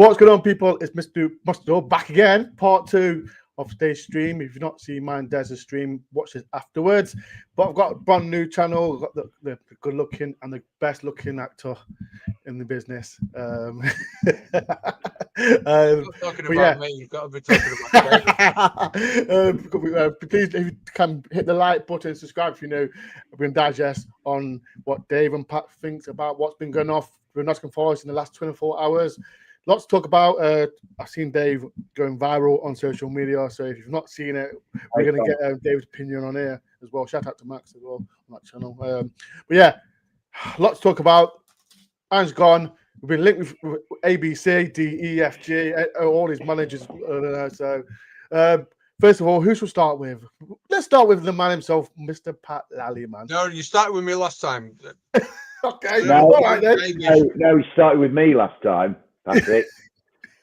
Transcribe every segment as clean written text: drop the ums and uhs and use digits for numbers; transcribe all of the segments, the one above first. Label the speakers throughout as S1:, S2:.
S1: What's going on, people? It's Mr. Mustard back again, part 2 of today's stream. If you've not seen mine, there's a stream. Watch it afterwards. But I've got a brand new channel. I've got the good-looking and the best-looking actor in the business.
S2: You're talking about me. You've got to be talking about
S1: please, if you can hit the like button, subscribe if you know. We're going to digest on what Dave and Pat thinks about what's been going off with Nottingham Forest in the last 24 hours. Lots to talk about. I've seen Dave going viral on social media, so if you've not seen it, we're going to get Dave's opinion on here as well. Shout out to Max as well on that channel. But yeah, lots to talk about. Anne's gone. We've been linked with ABC, D, E, F, G, all these managers. First of all, who should we start with? Let's start with the man himself, Mr. Pat Lally, man.
S2: No, you started with me last time.
S1: Okay,
S3: no,
S1: all right then.
S3: No, he started with me last time. That's it.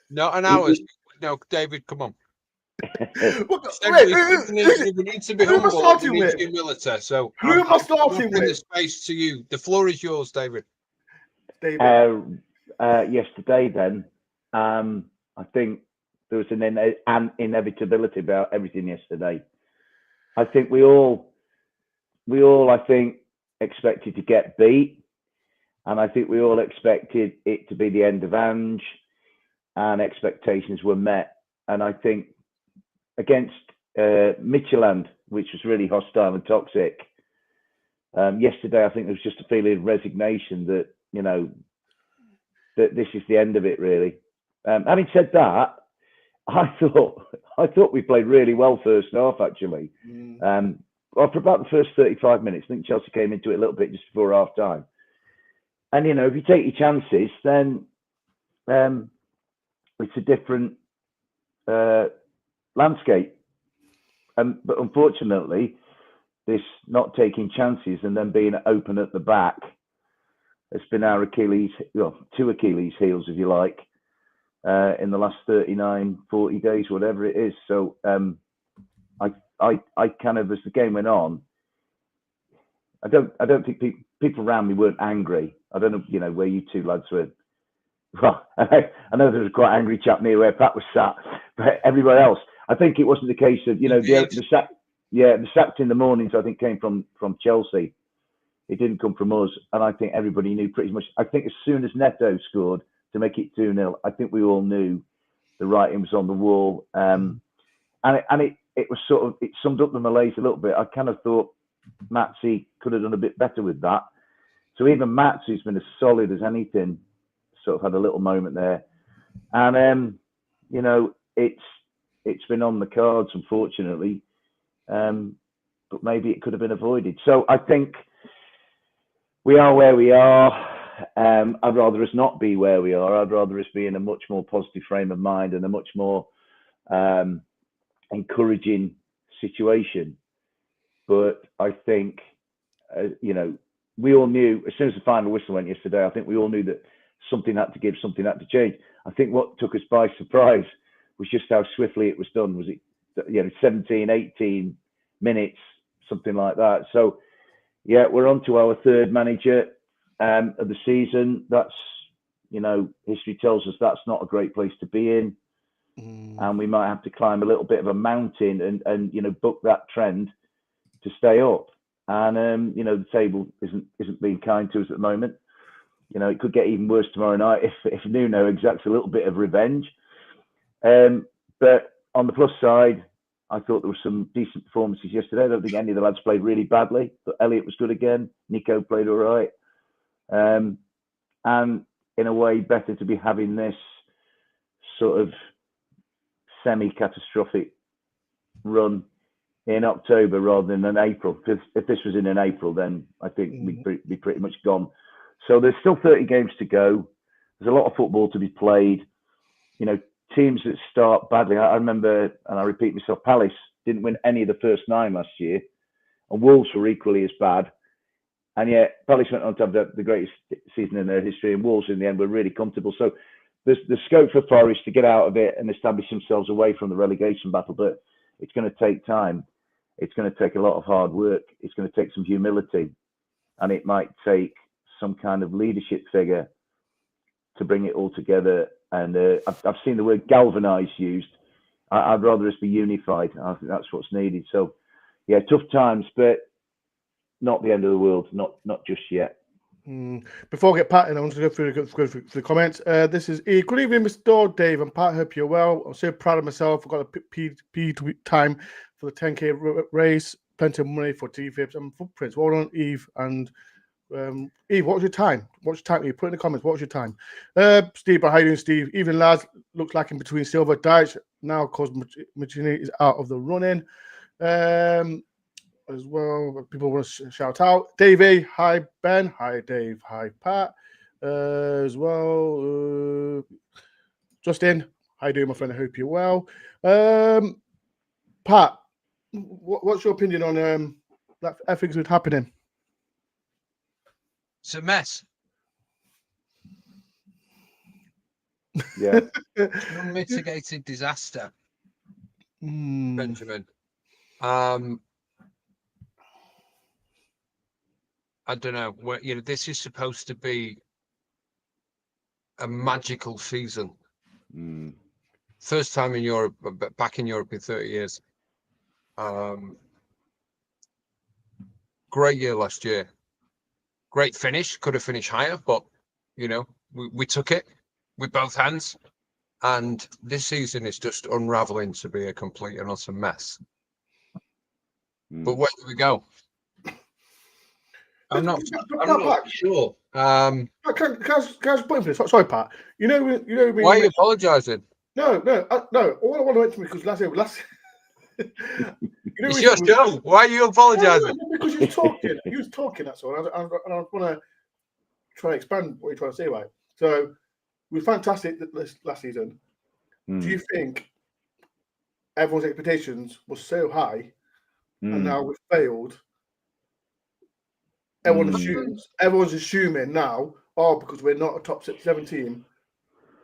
S2: Not an hour. No, David, come on.
S1: We
S2: need to be humble. We need humility. So
S1: who am I starting with?
S2: The space to you. The floor is yours, David.
S3: Yesterday, then, I think there was an inevitability about everything yesterday. I think we all, I think, expected to get beat, and I think we all expected it to be the end of Ange, and expectations were met. And I think against Midtjylland, which was really hostile and toxic, yesterday, I think there was just a feeling of resignation that, you know, that this is the end of it, really. Having said that, I thought we played really well first half, actually. Well, for about the first 35 minutes, I think Chelsea came into it a little bit just before half time. And, you know, if you take your chances, then it's a different landscape. But unfortunately, this not taking chances and then being open at the back has been our Achilles, well, two Achilles heels, if you like, in the last 39, 40 days, whatever it is. So I kind of, as the game went on, I don't think people around me weren't angry. I don't know, you know, where you two lads were. Well, I know there was a quite angry chap near where Pat was sat, but everywhere else, I think it wasn't the case of, you know, the sacked in the mornings, I think, came from Chelsea. It didn't come from us, and I think everybody knew pretty much. I think as soon as Neto scored to make it 2-0, I think we all knew the writing was on the wall. And it was sort of, it summed up the malaise a little bit. I kind of thought Matsy could have done a bit better with that. So even Mats, who's been as solid as anything, sort of had a little moment there. And you know, it's been on the cards, unfortunately. But maybe it could have been avoided. So I think we are where we are. I'd rather us not be where we are. I'd rather us be in a much more positive frame of mind and a much more encouraging situation. But I think, you know, we all knew as soon as the final whistle went yesterday, I think we all knew that something had to give, something had to change. I think what took us by surprise was just how swiftly it was done. Was it, you know, 17, 18 minutes, something like that. So, yeah, we're on to our third manager of the season. That's, you know, history tells us that's not a great place to be in. And we might have to climb a little bit of a mountain and you know, buck that trend to stay up. And, you know, the table isn't being kind to us at the moment. You know, it could get even worse tomorrow night if Nuno exacts a little bit of revenge. But on the plus side, I thought there were some decent performances yesterday. I don't think any of the lads played really badly. But Elliot was good again. Nico played all right. And in a way, better to be having this sort of semi-catastrophic run in October rather than in April. Because if this was in April, then I think we'd be pretty much gone. So there's still 30 games to go. There's a lot of football to be played. You know, teams that start badly. I remember, and I repeat myself, Palace didn't win any of the first 9 last year, and Wolves were equally as bad. And yet Palace went on to have the greatest season in their history, and Wolves in the end were really comfortable. So there's the scope for Forest to get out of it and establish themselves away from the relegation battle, but it's going to take time. It's going to take a lot of hard work. It's going to take some humility, and it might take some kind of leadership figure to bring it all together And I've seen the word galvanised used. I'd rather us be unified. I think that's what's needed. So, yeah, tough times, but not the end of the world. Not just yet.
S1: Before I get Pat in, I want to go through the comments. This is E. Good evening, Mr. Dore, Dave, and Pat. Hope you're well. I'm so proud of myself. I've got a P time for the 10K race. Plenty of money for T-Fibs and footprints. Well done, Eve. And Eve, what was your time? What's your time? You put in the comments. What was your time? Steve, how are you doing, Steve? Even lads looks like in between Silva, Dyche. Now, of course, Mancini is out of the running. As well, people want to shout out. Davey, hi Ben, hi Dave, hi Pat. As well, Justin, how you doing, my friend? I hope you're well. Pat, what's your opinion on that everything's been happening?
S2: It's a mess.
S3: Yeah.
S2: Unmitigated disaster, Benjamin. I don't know. This is supposed to be a magical season. First time in Europe, back in Europe in 30 years. Great year last year. Great finish. Could have finished higher, but we took it with both hands. And this season is just unraveling to be a complete and utter mess. But where do we go? I'm not sure.
S1: Can I just point for this? Sorry, Pat.
S2: Why are you apologising?
S1: No. All I want to mention, because last
S2: it's your show. Why are you apologising?
S1: Because you was talking. You was talking. That's all. And I want to try and expand what you're trying to say, right? So we were fantastic this last season. Do you think everyone's expectations were so high, and now we've failed? Everyone's assuming now, because we're not a top 7 team.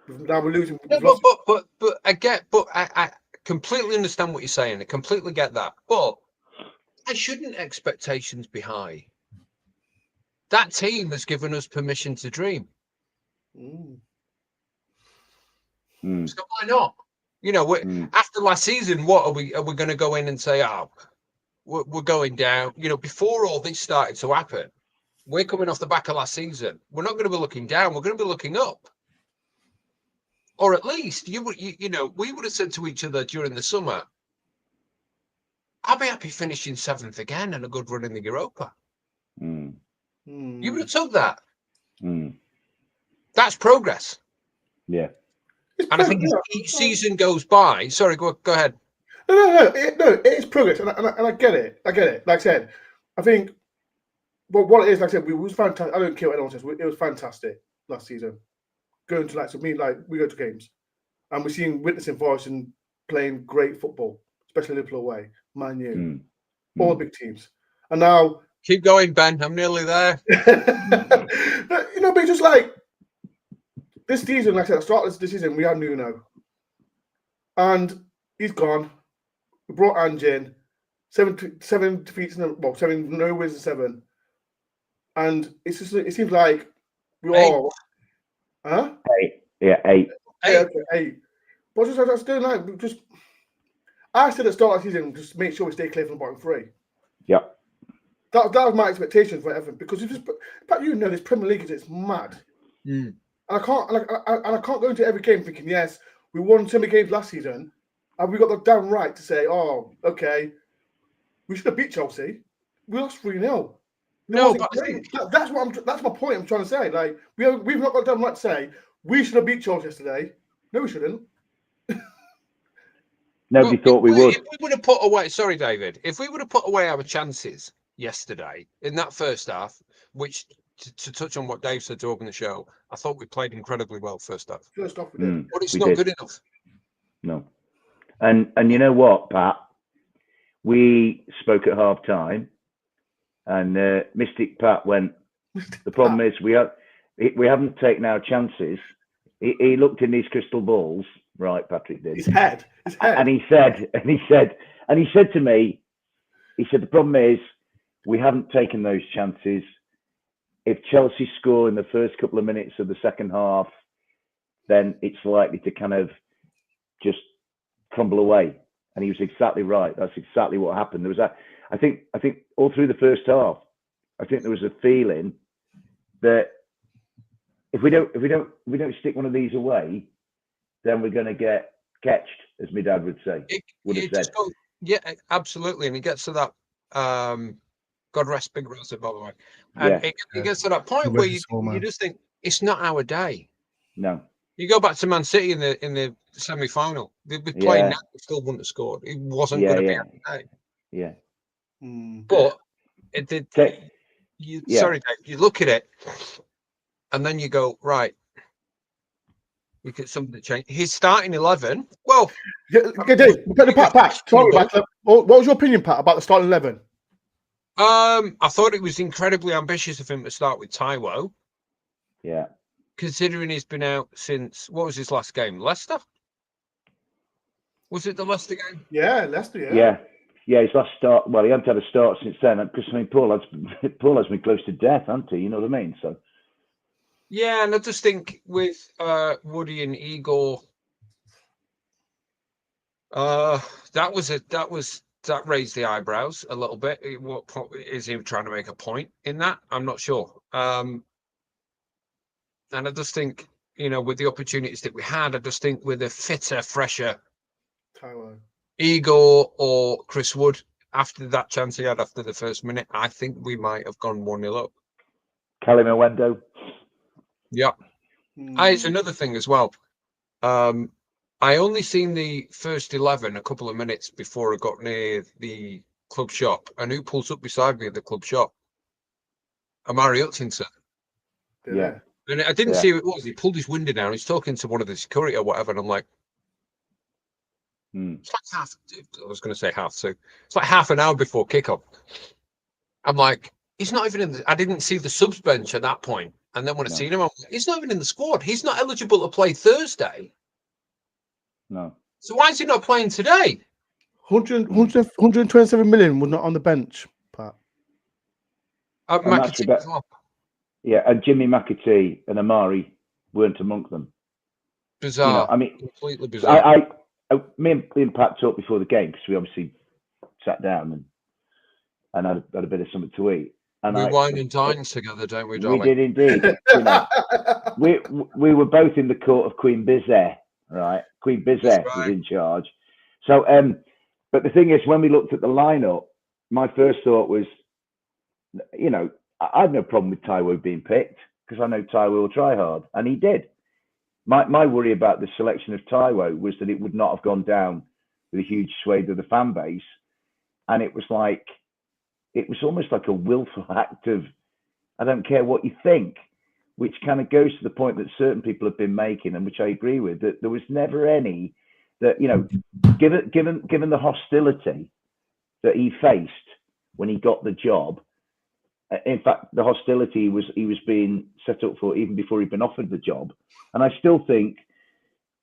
S1: Now we're losing.
S2: No, but I completely understand what you're saying. I completely get that. But why shouldn't expectations be high? That team has given us permission to dream. So why not? After last season, what are we going to go in and say? We're going down. Before all this started to happen, we're coming off the back of last season. We're not going to be looking down. We're going to be looking up. Or at least we would have said to each other during the summer, I'll be happy finishing 7th again and a good run in the Europa. You would have took that. That's progress.
S3: Yeah.
S2: And I think as each season goes by, sorry, go ahead.
S1: No, it is progress, and I get it. Like I said, I think what it is, like I said, it was fantastic. I don't care what anyone says. It was fantastic last season. Going to we go to games, and we're seeing witnessing Forest and playing great football, especially Liverpool away, Man U, all big teams. And now
S2: keep going, Ben. I'm nearly there.
S1: but it's just like this season, like I said, at the start of this season, we had Nuno, and he's gone. We brought Ange in, 7 defeats, 7 no wins and 7, and it seems like we all, huh?
S3: 8. Yeah, 8.
S1: Yeah, okay, 8. But I still like I said at the start of the season, just make sure we stay clear from the bottom 3.
S3: Yep.
S1: That was my expectation for everything, because this Premier League it's mad. And I can't go into every game thinking, yes, we won so many games last season. And we got the damn right to say, okay, we should have beat Chelsea. We lost 3-0.
S2: No, but
S1: that's my point. I'm trying to say, like, we've not got the damn right to say we should have beat Chelsea yesterday. No, we shouldn't.
S3: Nobody thought we would.
S2: If we would have put away, sorry, David, if we would have put away our chances yesterday in that first half, which to touch on what Dave said to open the show, I thought we played incredibly well first half.
S1: First half we did,
S2: but it's not good enough.
S3: No. And you know what, Pat? We spoke at half time, and Mystic Pat went, the problem is we haven't taken our chances. He looked in these crystal balls, right, Patrick did.
S1: His head.
S3: And he said to me, the problem is we haven't taken those chances. If Chelsea score in the first couple of minutes of the second half, then it's likely to kind of just crumble away. And he was exactly right. That's exactly what happened. There was I think all through the first half, I think there was a feeling that if we don't stick one of these away, then we're going to get catched, as my dad would say.
S2: Yeah, absolutely. And it gets to that. God rest Big Rosa, by the way. And it gets to that point where you just think it's not our day.
S3: No.
S2: You go back to Man City in the semi-final. They'd be playing now. They still wouldn't have scored. It wasn't going to be our day.
S3: Yeah.
S2: But it did. Sorry, Dave. You look at it, and then you go, right. We get something to change. He's starting 11. Well,
S1: Dave, Pat. Sorry, what was your opinion, Pat, about the starting 11?
S2: I thought it was incredibly ambitious of him to start with Taiwo.
S3: Yeah.
S2: Considering he's been out since, what was his last game? Leicester? Was it the Leicester game?
S1: Yeah, Leicester,
S3: Yeah, his last start. Well, he hasn't had a start since then. Because, I mean, Paul has been close to death, hasn't he? You know what I mean? So.
S2: Yeah, and I just think with Woody and Igor, that raised the eyebrows a little bit. What is he trying to make a point in that? I'm not sure. And I just think, with the opportunities that we had, I just think with a fitter, fresher
S1: Taiwo,
S2: Igor or Chris Wood, after that chance he had after the first minute, I think we might have gone 1-0 up.
S3: Kalimawendo.
S2: Yeah. It's another thing as well. I only seen the first 11 a couple of minutes before I got near the club shop. And who pulls up beside me at the club shop? Amari Hutchinson.
S3: Yeah.
S2: And I didn't see who it was. He pulled his window down. He's talking to one of the security or whatever. And I'm like, it's like half. I was going to say half. So it's like half an hour before kickoff. I'm like, he's not even in the. I didn't see the subs bench at that point. And then when I seen him, I'm like, he's not even in the squad. He's not eligible to play Thursday.
S3: No.
S2: So why is he not playing today?
S1: 127 million was not on the bench, Pat.
S3: Yeah, and Jimmy McAtee and Amari weren't among them.
S2: Bizarre.
S3: I mean,
S2: completely bizarre.
S3: Me and Pat talked before the game because we obviously sat down and had a bit of something to eat. And
S2: we wine and dine together, don't we, darling?
S3: We did indeed. We were both in the court of Queen Bizet, right? Queen Bizet was in charge. So, but the thing is, when we looked at the lineup, my first thought was, I had no problem with Taiwo being picked because I know Taiwo will try hard, and he did. My worry about the selection of Taiwo was that it would not have gone down with a huge swathe of the fan base, and it was almost like a willful act of, I don't care what you think, which kind of goes to the point that certain people have been making, and which I agree with, that there was never any that, given the hostility that he faced when he got the job. In fact, the hostility he was being set up for even before he'd been offered the job. And I still think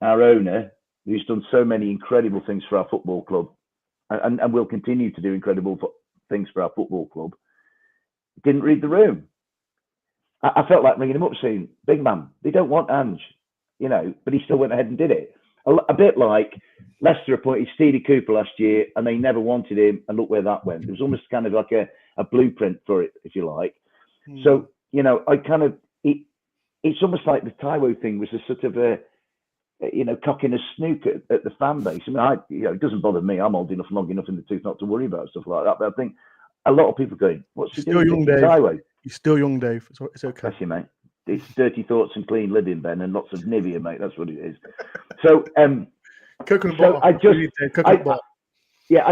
S3: our owner, who's done so many incredible things for our football club, and will continue to do incredible things for our football club, didn't read the room. I felt like ringing him up saying, big man, they don't want Ange, but he still went ahead and did it. A bit like Leicester appointed Stevie Cooper last year and they never wanted him, and look where that went. It was almost kind of like a blueprint for it, if you like. So, it's almost like the Taiwo thing was a sort of cocking a snook at the fan base. I mean, it doesn't bother me. I'm old enough, long enough in the tooth not to worry about stuff like that. But I think a lot of people going, what's he doing?
S1: Young, Dave.
S3: Taiwo?
S1: You're still young, Dave. It's okay.
S3: Bless you, mate. It's dirty thoughts and clean living, Ben, and lots of Nivea, mate. That's what it is. So,
S1: coconut
S3: so
S1: butter.
S3: I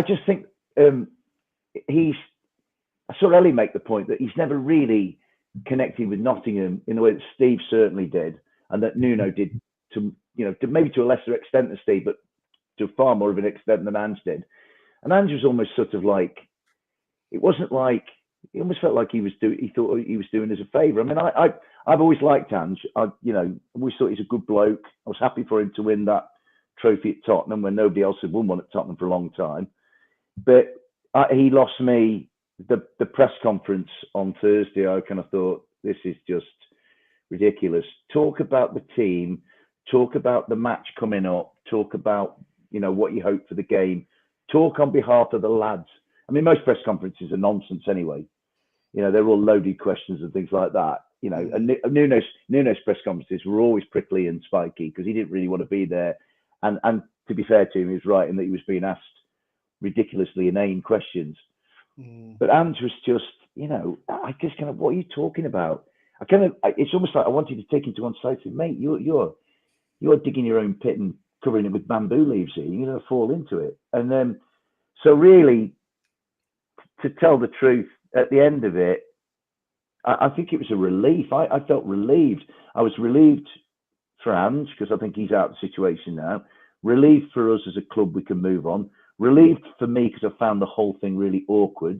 S3: just think I saw Ellie make the point that he's never really connected with Nottingham in the way that Steve certainly did, and that Nuno did maybe to a lesser extent than Steve, but to far more of an extent than Ange did. And Ange was almost sort of like, it wasn't like, he almost felt like he thought he was doing us a favour. I mean, I've always liked Ange. I always thought he's a good bloke. I was happy for him to win that trophy at Tottenham when nobody else had won one at Tottenham for a long time. But he lost me the press conference on Thursday. I kind of thought, this is just ridiculous. Talk about the team talk about the match coming up, talk about, you know, what you hope for the game, talk on behalf of the lads. I mean, most press conferences are nonsense anyway. You know, they're all loaded questions and things like that. You know, and Nuno's press conferences were always prickly and spiky because he didn't really want to be there. And to be fair to him, he was right in that he was being asked ridiculously inane questions. But Ange was just, you know, I just kind of, what are you talking about? It's almost like I wanted to take him to one side and say, mate, you're digging your own pit and covering it with bamboo leaves here. You're going to fall into it. And then, so really, to tell the truth, at the end of it, I think it was a relief. I felt relieved. I was relieved for Ange because I think he's out of the situation now. Relieved for us as a club, we can move on. Relieved for me because I found the whole thing really awkward.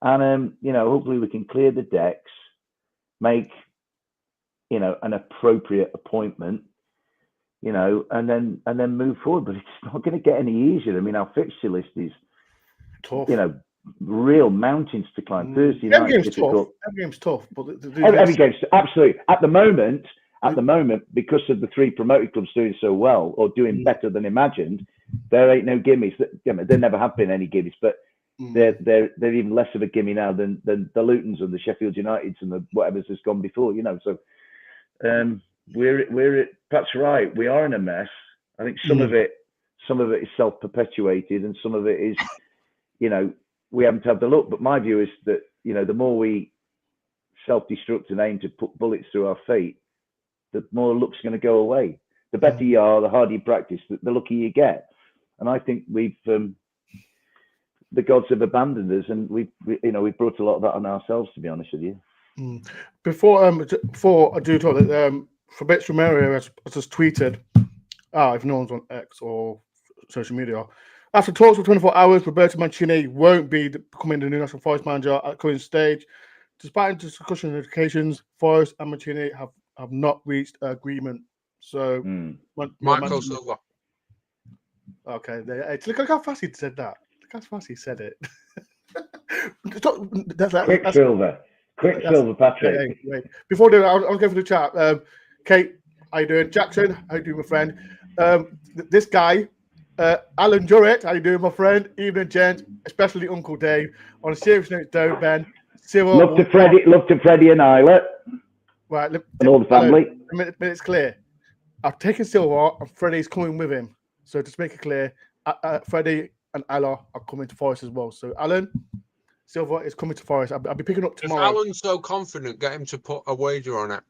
S3: And, you know, hopefully we can clear the decks, make, you know, an appropriate appointment, you know, and then move forward. But it's not going to get any easier. I mean, our fixture list is tough. You know, real mountains to climb. Thursday night is difficult.
S1: Every game's tough, but
S3: every game's absolutely. At the moment, because of the 3 promoted clubs doing so well or doing better than imagined, there ain't no gimmies. There never have been any gimmies, but they're even less of a gimme now than the Lutons and the Sheffield Uniteds and the whatever's has gone before. You know, so we're that's right. We are in a mess. I think some of it is self-perpetuated, and some of it is, you know, we haven't had the luck. But my view is that, you know, the more we self-destruct and aim to put bullets through our feet, the more luck's going to go away. The better you are, the harder you practice, the luckier you get. And I think the gods have abandoned us, and we've brought a lot of that on ourselves, to be honest with you.
S1: Before I do talk, Roberto Mancini has just tweeted, if no one's on X or social media, after talks for 24 hours, Roberto Mancini won't be becoming the new Nottingham Forest manager at the current stage. Despite discussion and indications, Forest and Mancini have not reached agreement. So,
S2: Michael Silva.
S1: Okay, look how fast he said that. Look how fast he said it.
S3: Silva, Patrick.
S1: Wait. Before doing, I'll go for the chat. Kate, how you doing? Jackson, how you doing, my friend? This guy, Alan Durrett, how you doing, my friend? Evening, gent, especially Uncle Dave. On a serious note, though, Ben.
S3: Love to Freddie and Isla.
S1: Right,
S3: and all the family.
S1: It's clear. I've taken Silva, and Freddie's coming with him. So just make it clear, Freddie and Isla are coming to Forest as well. So Alan, Silva is coming to Forest. I'll be picking up tomorrow.
S2: If Alan's so confident, get him to put a wager on it.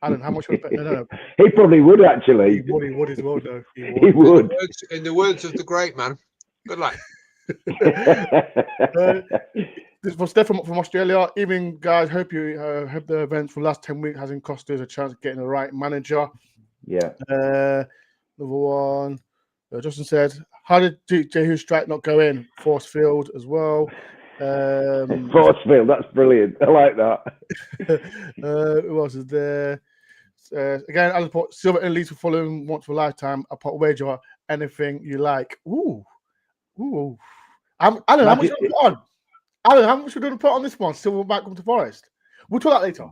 S1: Alan, how much would you bet? No.
S3: He probably would, actually.
S1: He would as well, though.
S3: He would.
S2: In the words of the great man, good luck.
S1: This was Steph from Australia. Evening, guys. Hope the events for the last 10 weeks hasn't cost us a chance of getting the right manager.
S3: Yeah.
S1: Another one. Justin said, how did Jehu's strike not go in? Force field as well.
S3: Force field, that's brilliant. I like that.
S1: Who else is there? Again, Alan put Silva in leads for Fulham once for a lifetime. I put wager anything you like. Ooh. Alan, how much you put on? Alan, how much are you going to put on this one? Silva might come to Forest. We'll talk that later.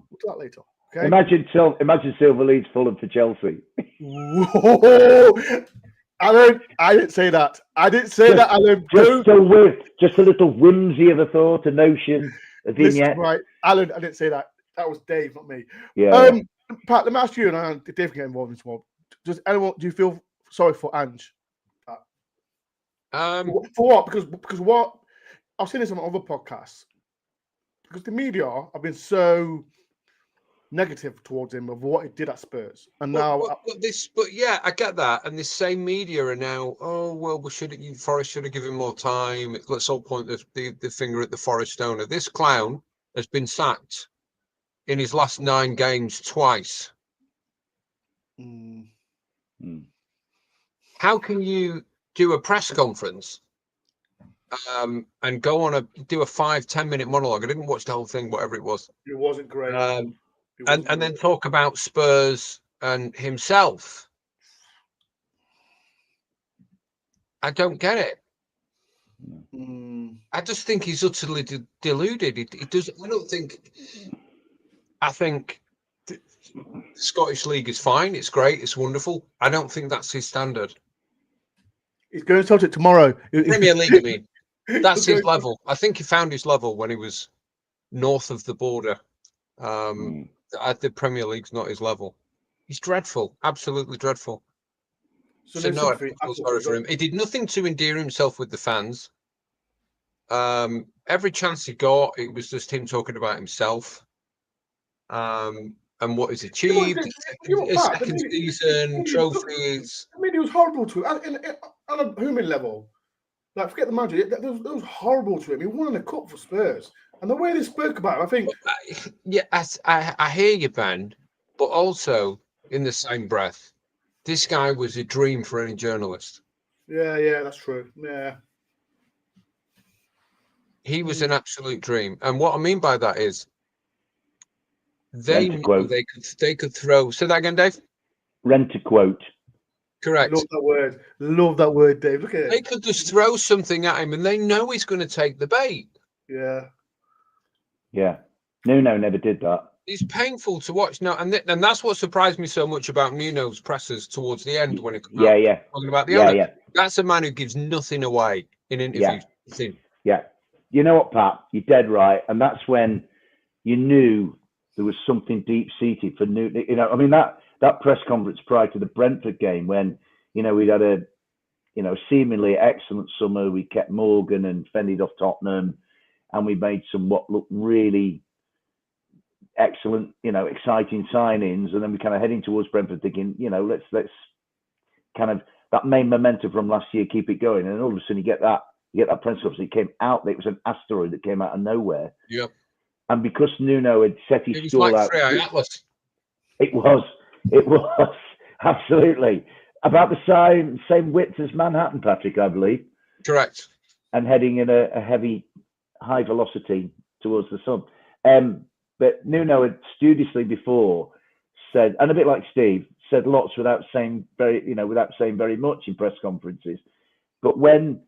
S1: Okay.
S3: Imagine Silva leads Fulham for Chelsea.
S1: Whoa. Alan, I didn't say that. Alan.
S3: Just a little whimsy of a thought, a notion, a vignette.
S1: Right, Alan, I didn't say that. That was Dave, not me.
S3: Yeah.
S1: Pat, let me ask you, and Dave can get involved in this one. Do you feel sorry for Ange? For what? Because what I've seen this on other podcasts. Because the media have been so negative towards him of what he did at Spurs, and
S2: but yeah, I get that. And this same media are now, Forest should have given more time. Let's all point the finger at the Forest owner. This clown has been sacked in his last 9 games twice. How can you do a press conference and go on do a 5-10 minute monologue? I didn't watch the whole thing, whatever it was.
S1: It wasn't great.
S2: And then talk about Spurs and himself. I don't get it. I just think he's utterly deluded. He does. I think Scottish League is fine. It's great. It's wonderful. I don't think that's his standard.
S1: He's going to Celtic tomorrow.
S2: Premier League, I mean. That's his level. I think he found his level when he was north of the border. The Premier League's not his level. He's dreadful. Absolutely dreadful. So no, I feel sorry for him. He did nothing to endear himself with the fans. Every chance he got, it was just him talking about himself. And what he's achieved, second season, trophies.
S1: I mean, it was horrible to him on a human level. Like, forget the manager. That was horrible to him. He won the cup for Spurs, and the way they spoke about him, I think.
S2: Yeah, I hear you, Ben, but also in the same breath, this guy was a dream for any journalist.
S1: Yeah, that's true. Yeah,
S2: he was an absolute dream, and what I mean by that is. They knew they could throw. Say that again, Dave.
S3: Rent a quote.
S2: Correct.
S1: Love that word. Love that word, Dave. Look at it.
S2: They could just throw something at him, and they know he's going to take the bait.
S1: Yeah.
S3: Nuno never did that.
S2: He's painful to watch now, and that's what surprised me so much about Nuno's presses towards the end when it comes out. Talking about the owner. That's a man who gives nothing away in interviews.
S3: Yeah. You know what, Pat? You're dead right, and that's when you knew. There was something deep-seated for Nuno. You know, I mean, that press conference prior to the Brentford game when, you know, we'd had a, you know, seemingly excellent summer. We kept Morgan and fended off Tottenham, and we made some what looked really excellent, you know, exciting signings. And then we kind of heading towards Brentford thinking, you know, let's kind of that main momentum from last year, keep it going. And all of a sudden you get that press conference. It came out, it was an asteroid that came out of nowhere.
S2: Yep.
S3: And because Nuno had set his stall out,
S2: Atlas.
S3: It was absolutely about the same width as Manhattan, Patrick, I believe.
S2: Correct.
S3: And heading in a heavy, high velocity towards the sun. But Nuno had studiously before said, and a bit like Steve, said lots without saying very much in press conferences. But when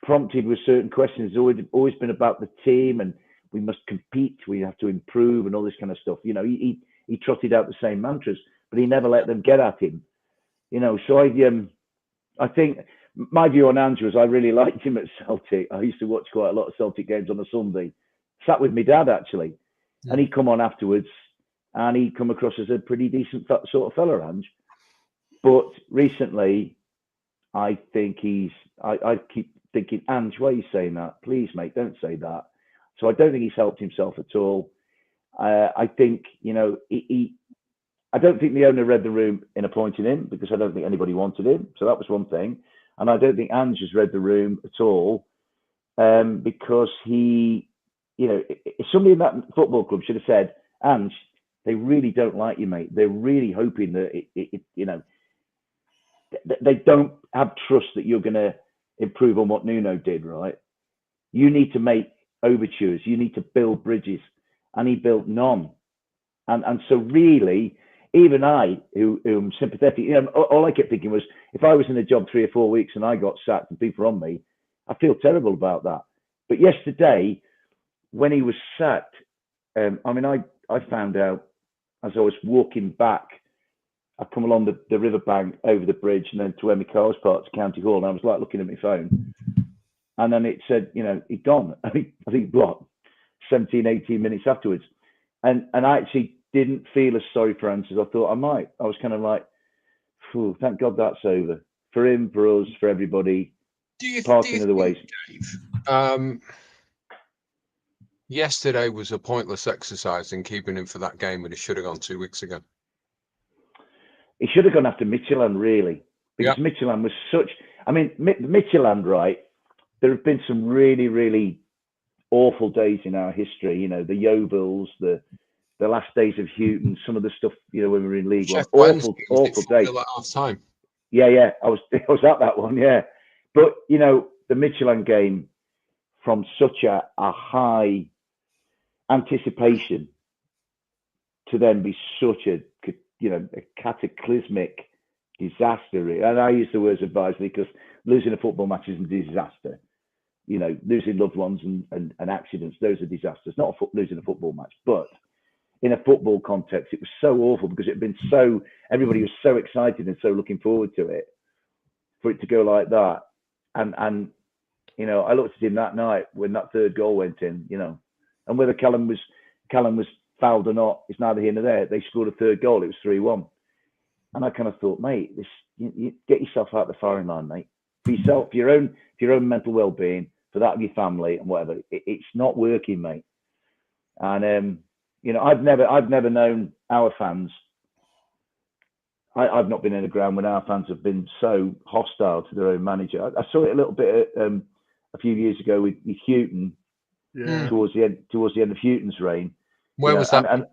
S3: prompted with certain questions, it's always been about the team and. We must compete. We have to improve and all this kind of stuff. You know, he trotted out the same mantras, but he never let them get at him. You know, so I think my view on Ange was I really liked him at Celtic. I used to watch quite a lot of Celtic games on a Sunday. Sat with my dad actually, and he'd come on afterwards, and he'd come across as a pretty decent sort of fella, Ange. But recently, I think I keep thinking, Ange, why are you saying that? Please, mate, don't say that. So I don't think he's helped himself at all. I think, you know, I don't think the owner read the room in appointing him because I don't think anybody wanted him. So that was one thing. And I don't think Ange has read the room at all because he, you know, somebody in that football club should have said, Ange, they really don't like you, mate. They're really hoping that, you know, they don't have trust that you're going to improve on what Nuno did, right? You need to make overtures, you need to build bridges, and he built none. And so really, even I, who am sympathetic, you know, all I kept thinking was, if I was in a job 3 or 4 weeks and I got sacked and people on me, I feel terrible about that. But yesterday, when he was sacked, I mean, I found out as I was walking back, I'd come along the riverbank over the bridge and then to where my car was parked to County Hall, and I was like looking at my phone. And then it said, you know, he'd gone. I think what, 17, 18 minutes afterwards. And I actually didn't feel as sorry for Ange as I thought I might. I was kind of like, thank God that's over. For him, for us, for everybody. Parting of the ways.
S2: Dave, yesterday was a pointless exercise in keeping him for that game, and he should have gone 2 weeks ago.
S3: He should have gone after Midtjylland, really. Because Midtjylland was such... I mean, Midtjylland, right? There have been some really, really awful days in our history. You know, the Yeovils, the last days of Houghton, some of the stuff, you know, when we were in League One. Awful days.
S2: Half time.
S3: Yeah. I was at that one, yeah. But, you know, the Midtjylland game from such a high anticipation to then be such a cataclysmic disaster. And I use the words advisedly because losing a football match is a disaster. You know, losing loved ones and accidents, those are disasters. Not losing a football match, but in a football context, it was so awful because it had been so, everybody was so excited and so looking forward to it, for it to go like that. And you know, I looked at him that night when that third goal went in, you know, and whether Callum was fouled or not, it's neither here nor there. They scored a third goal. It was 3-1. And I kind of thought, mate, you get yourself out the firing line, mate. For yourself, for your own mental well-being, for that of your family and whatever. It's not working, mate. And you know, I've never known our fans. I've not been in a ground when our fans have been so hostile to their own manager. I saw it a little bit a few years ago with Houghton.
S1: Yeah.
S3: Towards the end of Houghton's reign.
S2: Where was that?
S3: And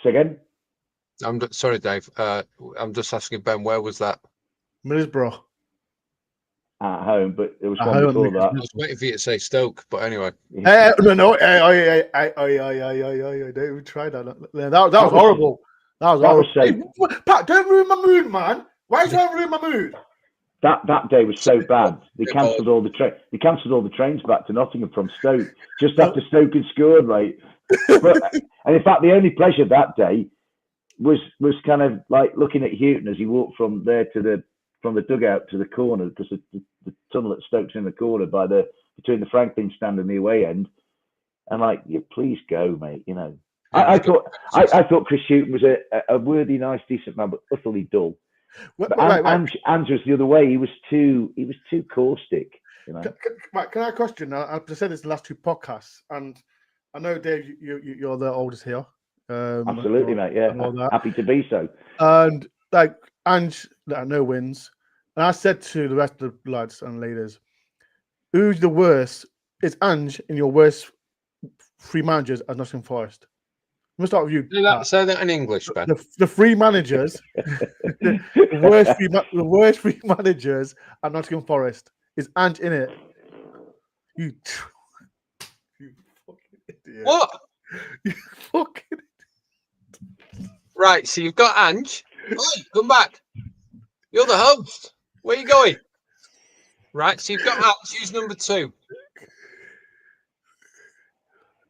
S3: say again?
S2: Sorry, Dave. I'm just asking Ben, where was that?
S1: Middlesbrough.
S3: At home, but there was one before that.
S2: I was waiting for you to say Stoke, but anyway.
S1: No, don't try that. That was horrible. That was horrible. Hey, Pat, don't ruin my mood, man. Why are you trying to ruin my mood?
S3: That day was so bad. They cancelled all the trains back to Nottingham from Stoke just after Stoke had scored, right? And in fact, the only pleasure that day was kind of like looking at Houghton as he walked from there from the dugout to the corner, because the tunnel at Stoke's in the corner between the Franklin stand and the away end. And like, yeah, please go, mate. You know, I thought Chris Houghton was a worthy, nice, decent man, but utterly dull. But Andrew's the other way. He was too caustic. You know.
S1: Can I question? I've said this in the last two podcasts, and I know, Dave, you're the oldest here.
S3: Absolutely, mate. Yeah, happy to be so.
S1: And like Ange, I know wins. And I said to the rest of the lads and ladies, who's the worst? Is Ange in your worst three managers at Nottingham Forest? Let's start with you.
S2: Say that in English, Ben.
S1: The three managers, the worst three managers at Nottingham Forest. Is Ange in it? You fucking idiot.
S2: What?
S1: You fucking idiot.
S2: Right, so you've got Ange. Oi, come back. You're the host. Where are you going? Right, so you've got Ange. Who's number two?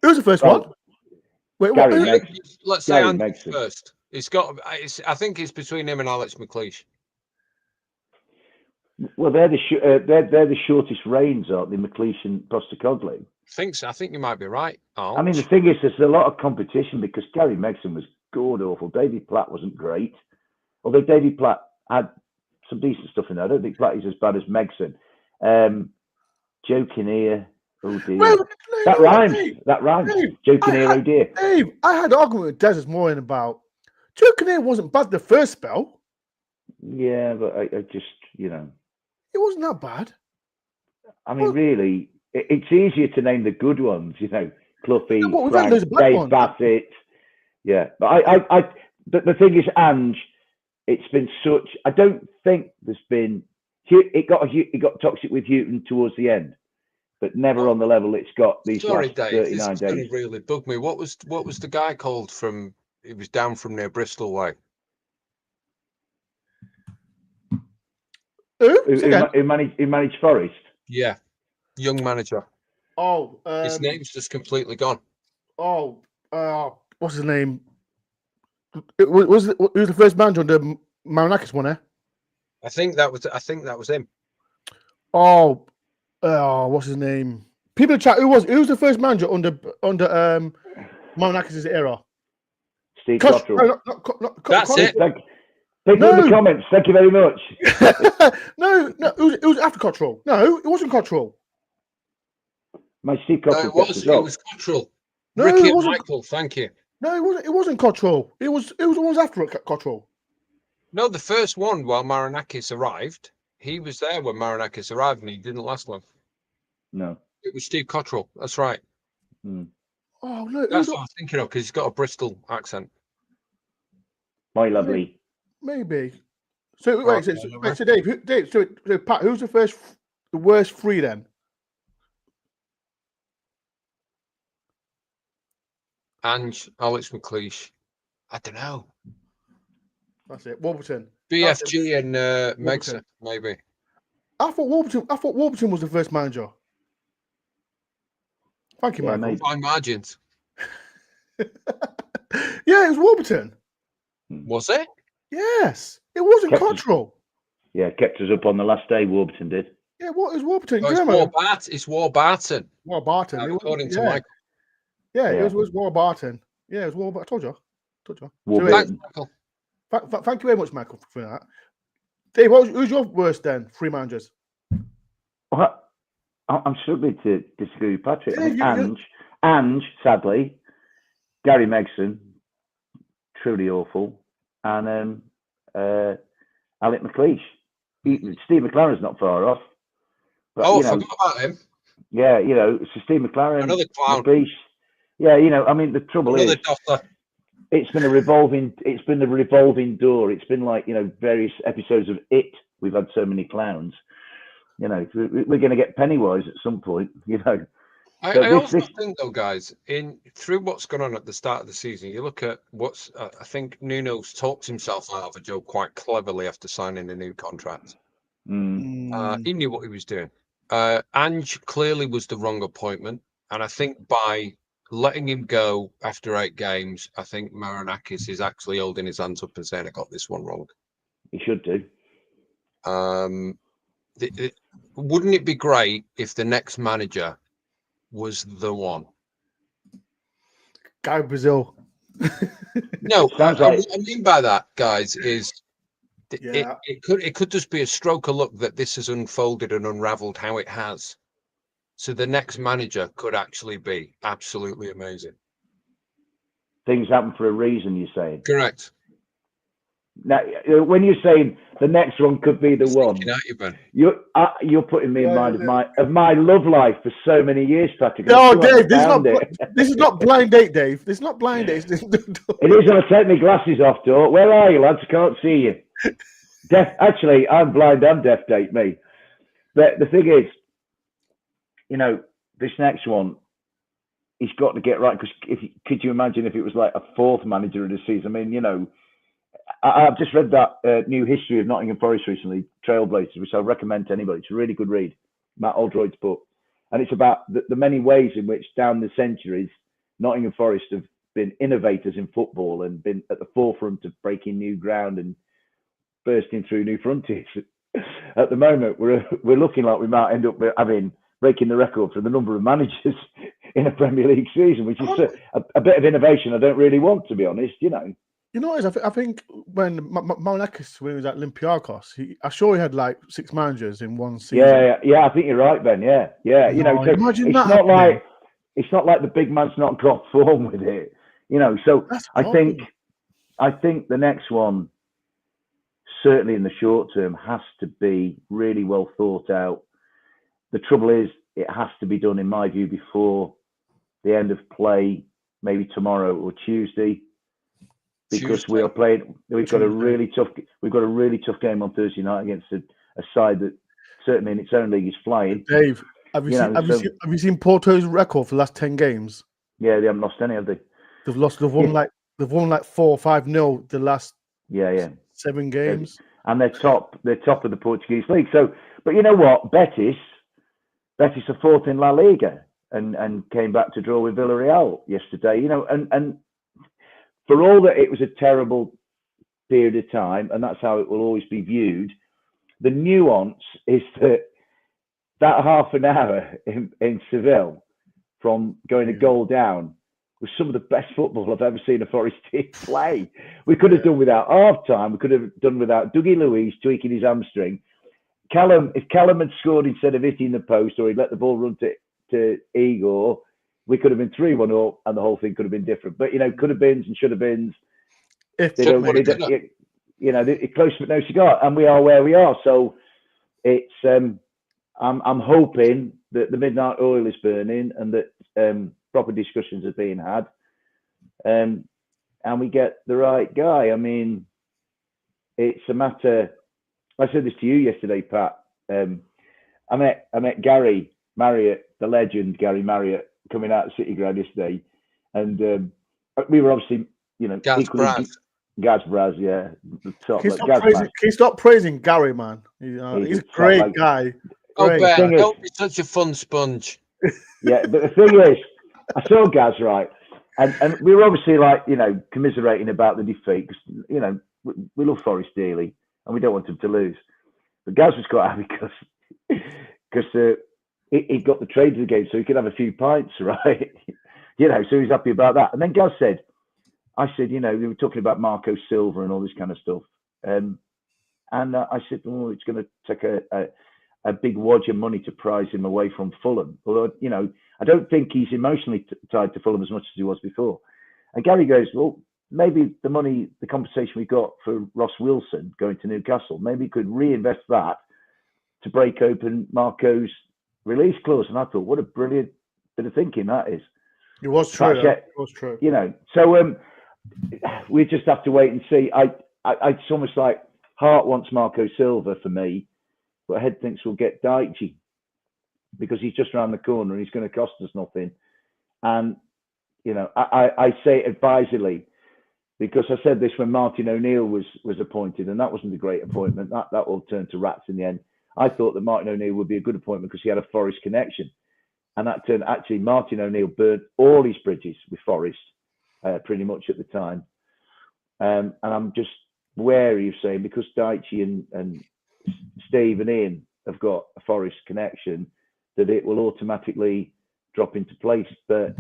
S1: Who's the first one? Wait,
S2: let's say Ange first. I think it's between him and Alex McLeish.
S3: Well, they're the shortest reigns, aren't they, McLeish and Postecoglou?
S2: I think you might be right.
S3: I mean, the thing is, there's a lot of competition because Gary Megson was god awful. David Platt wasn't great, although David Platt had some decent stuff in there. I don't think Platt is as bad as Megson. Joe Kinnear, oh dear, that rhymes. Joe Kinnear, oh dear.
S1: Dave, I had an argument with Des this morning about Joe Kinnear wasn't bad the first spell.
S3: Yeah, but I just, you know,
S1: it wasn't that bad.
S3: I mean, really, it's easier to name the good ones, you know, Cloughie, Frank, Dave Bassett. Yeah, but but the thing is, Ange, it's been such. I don't think there's been. It got toxic with Houghton towards the end, but never on the level it's got these last 39 days.
S2: This really bugged me. What was the guy called from? It was down from near Bristol way.
S3: Who managed Forest?
S2: Yeah, young manager.
S1: Oh,
S2: his name's just completely gone.
S1: Oh, what's his name? It was the first manager under Marinakis one, eh?
S2: I think that was him.
S1: Oh, what's his name? People chat. Who was the first manager under Marinakis' era?
S3: Steve Cottrell.
S2: That's it.
S3: Thank you in the comments. Thank you very much.
S1: No, it was after Cottrell. No, it wasn't Cottrell.
S3: My Steve Cottrell.
S2: It was Cottrell.
S1: No,
S2: Ricky
S1: it wasn't.
S2: Michael, thank you.
S1: No, it wasn't Cottrell. It was the ones after Cottrell.
S2: No, the first one while Marinakis arrived, he was there when Marinakis arrived, and he didn't last long.
S3: No,
S2: it was Steve Cottrell. That's right.
S3: Hmm.
S1: Oh no,
S2: that's what I was thinking of because he's got a Bristol accent.
S3: My lovely.
S1: Maybe. So wait, so Dave, so Pat, who's the worst three then?
S2: Ange, Alex McLeish. I don't know.
S1: That's it. Warburton.
S2: BFG and Megson, maybe.
S1: I thought Warburton was the first manager. Thank you, Michael.
S2: Fine margins.
S1: Yeah, it was Warburton.
S2: Was it?
S1: Yes, it wasn't Cottrell.
S3: Kept us up on the last day. Warburton did.
S1: Yeah, what is Warburton?
S2: Oh, it's Warburton.
S1: Warburton.
S2: According to Michael.
S1: Yeah, it was Warburton. Yeah, it was Warburton. I told you.
S2: Thanks, Michael.
S1: Thank you very much, Michael, for that. Dave, who's your worst then? 3 managers.
S3: Well, I'm struggling to disagree with Patrick.
S1: Yeah,
S3: Ange, sadly, Gary Megson, truly awful, and Alec McLeish. Steve McLaren's not far off. But,
S2: I forgot about him.
S3: Yeah, so Steve McLaren,
S2: another clown.
S3: McLeish. Yeah, the trouble is, it's been a revolving door. It's been like, various episodes of It. We've had so many clowns. We're going to get Pennywise at some point.
S2: I also think, though, guys, through what's gone on at the start of the season, you look at what's I think Nuno's talked himself out of a job quite cleverly after signing a new contract. He knew what he was doing. Ange clearly was the wrong appointment, and I think by letting him go after 8 games, I think Marinakis is actually holding his hands up and saying, "I got this one wrong."
S3: He should do.
S2: Wouldn't it be great if the next manager was the one?
S1: Guy Brazil.
S2: No, what I mean by that, guys, is it could just be a stroke of luck that this has unfolded and unraveled how it has. So the next manager could actually be absolutely amazing.
S3: Things happen for a reason, you're saying?
S2: Correct.
S3: Now, when you're saying the next one could be the one, you're putting me in mind of my love life for so many years, Patrick.
S1: No, Dave, this is not blind date, Dave. This is not blind date. It
S3: is when I take my glasses off, Dore. Where are you, lads? I can't see you. Actually, I'm blind and deaf, date me. But the thing is, this next one, he's got to get right. Because could you imagine if it was like a 4th manager of the season? I mean, I've just read that new history of Nottingham Forest recently, Trailblazers, which I recommend to anybody. It's a really good read, Matt Oldroyd's book. And it's about the many ways in which down the centuries, Nottingham Forest have been innovators in football and been at the forefront of breaking new ground and bursting through new frontiers. At the moment, we're looking like we might end up breaking the record for the number of managers in a Premier League season, which is a bit of innovation I don't really want, to be honest,
S1: You know what it is? I think when Marinakis, when he was at Olympiacos, I'm sure he had like 6 managers in one season.
S3: Yeah. I think you're right, Ben. Yeah.
S1: Imagine
S3: it's
S1: that.
S3: It's not like the big man's not got form with it, So I think the next one, certainly in the short term, has to be really well thought out. The trouble is, it has to be done, in my view, before the end of play, maybe tomorrow or Tuesday. Because we are playing, we've got a really tough game on Thursday night against a side that certainly in its own league is flying.
S1: Dave, have you seen Porto's record for the last 10 games?
S3: Yeah, they haven't lost any, have they?
S1: They've won like 4-5-0 the last 7 games.
S3: And they're top of the Portuguese league. So, but you know what? Betis are 4th in La Liga and came back to draw with Villarreal yesterday. And for all that it was a terrible period of time, and that's how it will always be viewed, the nuance is that half an hour in Seville from going a goal down was some of the best football I've ever seen a Forest team play. We could have done without half-time. We could have done without Dougie Luiz tweaking his hamstring. If Callum had scored instead of hitting the post, or he'd let the ball run to Igor, we could have been 3-1 up, and the whole thing could have been different. But could have beens and should have beens. It's close but no cigar, and we are where we are. So it's I'm hoping that the midnight oil is burning and that proper discussions are being had, and we get the right guy. I mean, it's a matter. I said this to you yesterday, Pat. I met Gary Marriott, the legend Gary Marriott, coming out of City Ground yesterday, and we were obviously,
S2: Gaz
S3: Braz, yeah.
S1: Can you stop praising Gary, man? He's a great guy.
S2: Oh, Ben, don't be such a fun sponge.
S3: Yeah, but the thing is, I saw Gaz, right, And we were obviously like, commiserating about the defeat because, we love Forest dearly and we don't want them to lose. But Gaz was quite happy because he got the trade of the game so he could have a few pints, right? So he's happy about that. And then Gaz said, we were talking about Marco Silva and all this kind of stuff. And I said, it's going to take a big wad of money to prize him away from Fulham. Although, I don't think he's emotionally tied to Fulham as much as he was before. And Gary goes, well, maybe the compensation we got for Ross Wilson going to Newcastle, maybe he could reinvest that to break open Marco's release clause. And I thought, what a brilliant bit of thinking that is.
S1: It was true. It was true.
S3: So we just have to wait and see. It's almost like Hart wants Marco Silva for me, but Head thinks we'll get Dyche because he's just around the corner and he's going to cost us nothing. And, I say it advisedly because I said this when Martin O'Neill was appointed, and that wasn't a great appointment. That all turned to rats in the end. I thought that Martin O'Neill would be a good appointment because he had a Forest connection. And that turned, actually, Martin O'Neill burnt all his bridges with Forest pretty much at the time. And I'm just wary of saying, because Dyche and Steve and Ian have got a Forest connection, that it will automatically drop into place. But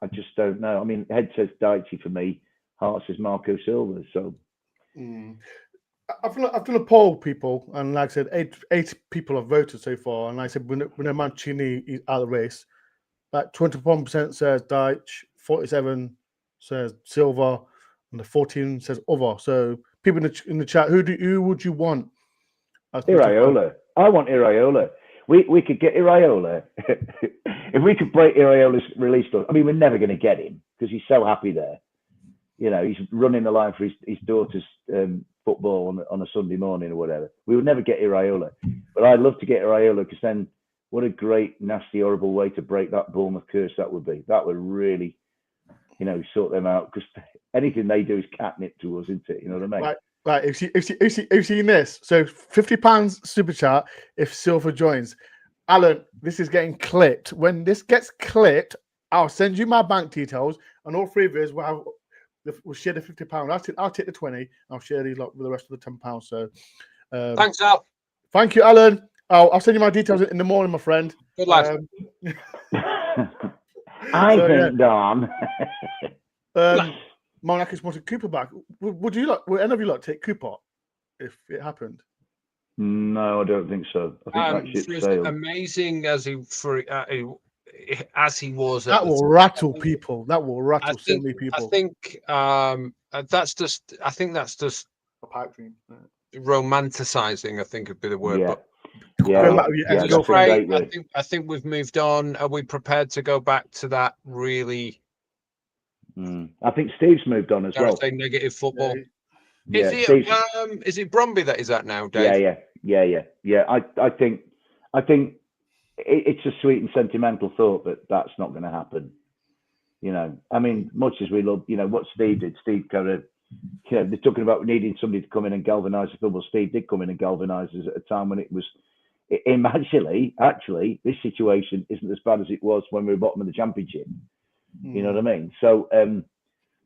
S3: I just don't know. I mean, Head says Dyche for me, Hart says Marco Silva. So
S1: I've done a poll, people, and like I said, eight people have voted so far. And I said, when Mancini is out of the race, like 21% says Dyche, 47% says Silva, and the 14 says other. So people in the chat, who would you want?
S3: Iraola. I want Iraola. We could get Iraola. If we could break Iraola's release clause, I mean, we're never going to get him because he's so happy there. He's running the line for his daughter's football on a Sunday morning or whatever. We would never get Iraola. But I'd love to get Iraola because then what a great, nasty, horrible way to break that Bournemouth curse that would be. That would really, sort them out because anything they do is catnip to us, isn't it? You know what I mean?
S1: Right. If you've seen this, so £50 super chat if Silva joins. Alan, this is getting clipped. When this gets clipped, I'll send you my bank details, and all three of us we'll share the £50. I'll take the 20. I'll share these with the rest of the £10. So,
S2: thanks, Al.
S1: Thank you, Alan. I'll send you my details in the morning, my friend.
S2: Good lad.
S3: Don.
S1: Monakis wanted Cooper back. Would any of you take Cooper if it happened?
S3: No, I don't think so. I think that ship sailed.
S2: Amazing as he was.
S1: That will rattle people. That will rattle so many people.
S2: I think that's just
S1: a pipe dream.
S2: Romanticizing, I think would be the word.
S3: Yeah.
S2: But great. I think we've moved on. Are we prepared to go back to that really?
S3: I think Steve's moved on as well.
S2: Say negative football.
S3: Yeah,
S2: is it Bromby that is at now, Dave?
S3: Yeah. I think it's a sweet and sentimental thought, but that's not going to happen. I mean, much as we love, what Steve did. Steve kind of, they're talking about needing somebody to come in and galvanise the club. Well, Steve did come in and galvanise us at a time when it was. Actually, this situation isn't as bad as it was when we were bottom of the championship. You know what I mean? So,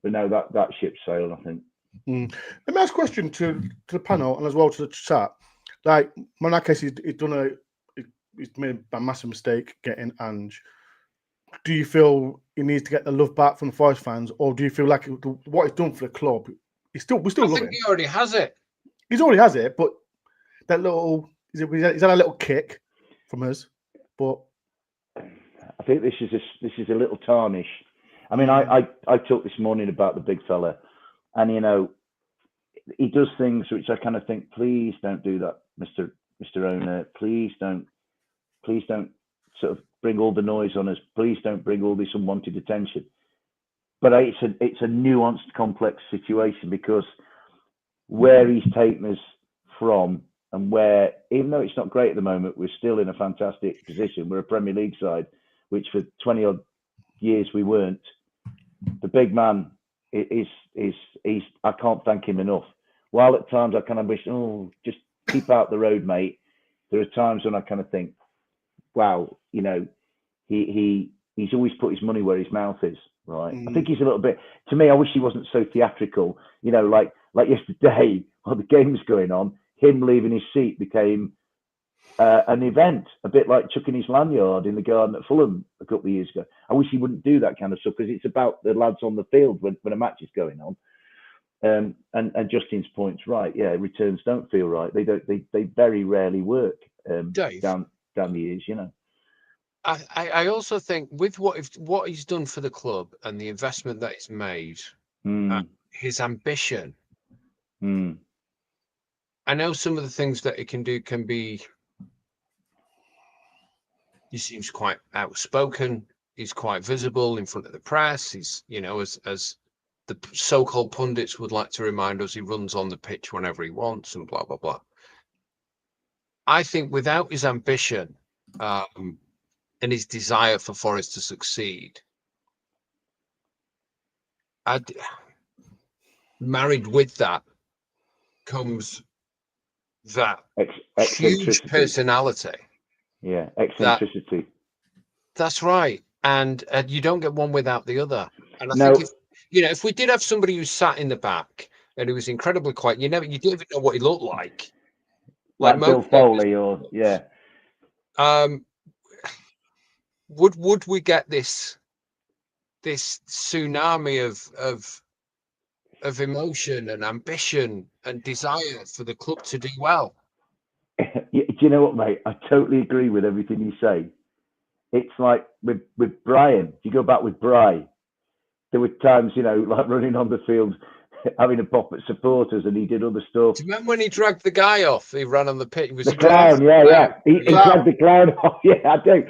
S3: but no, that ship sailed, I think.
S1: Let me ask a question to the panel and as well to the chat. Like, Monakis, he's made a massive mistake getting Ange. Do you feel he needs to get the love back from the Forest fans, or do you feel like what he's done for the club, we still love him? I think
S2: he already has it.
S1: He already has it, but that little he's had a little kick from us, but.
S3: I think this is a little tarnish. I mean, I talked this morning about the big fella, and he does things which I kind of think, please don't do that, Mr. Owner. Please don't sort of bring all the noise on us. Please don't bring all this unwanted attention. But it's a nuanced, complex situation because where he's taken us from, and where, even though it's not great at the moment, we're still in a fantastic position. We're a Premier League side, which for 20 odd years we weren't. The big man is I can't thank him enough. While at times I kind of wish, just keep out the road, mate. There are times when I kind of think, wow, he's always put his money where his mouth is. right? I think he's a little bit. To me, I wish he wasn't so theatrical. You know, like yesterday while the game was going on, him leaving his seat became an event, a bit like chucking his lanyard in the garden at Fulham a couple of years ago. I wish he wouldn't do that kind of stuff because it's about the lads on the field when a match is going on. And Justin's point's right. Yeah, returns don't feel right. They don't. They very rarely work
S2: Dave,
S3: down the years. You know.
S2: I also think with what he's done for the club and the investment that he's made, his ambition. I know some of the things that he can do can be. He seems quite outspoken. He's quite visible in front of the press. He's, you know, as the so-called pundits would like to remind us, he runs on the pitch whenever he wants and blah, blah, blah. I think without his ambition and his desire for Forest to succeed, married with that comes that huge personality.
S3: Yeah, eccentricity.
S2: That's right. And you don't get one without the other. And I think if we did have somebody who sat in the back and who was incredibly quiet, you didn't even know what he looked like.
S3: Like Bill Foley
S2: would we get this tsunami of emotion and ambition and desire for the club to do well?
S3: Do you know what, mate? I totally agree with everything you say. It's like with Brian. If you go back with Bry, there were times, like running on the field, having a pop at supporters, and he did other stuff.
S2: Do you remember when he dragged the guy off? He ran on the pitch.
S3: The clown, yeah. He dragged the clown off. Yeah, I do.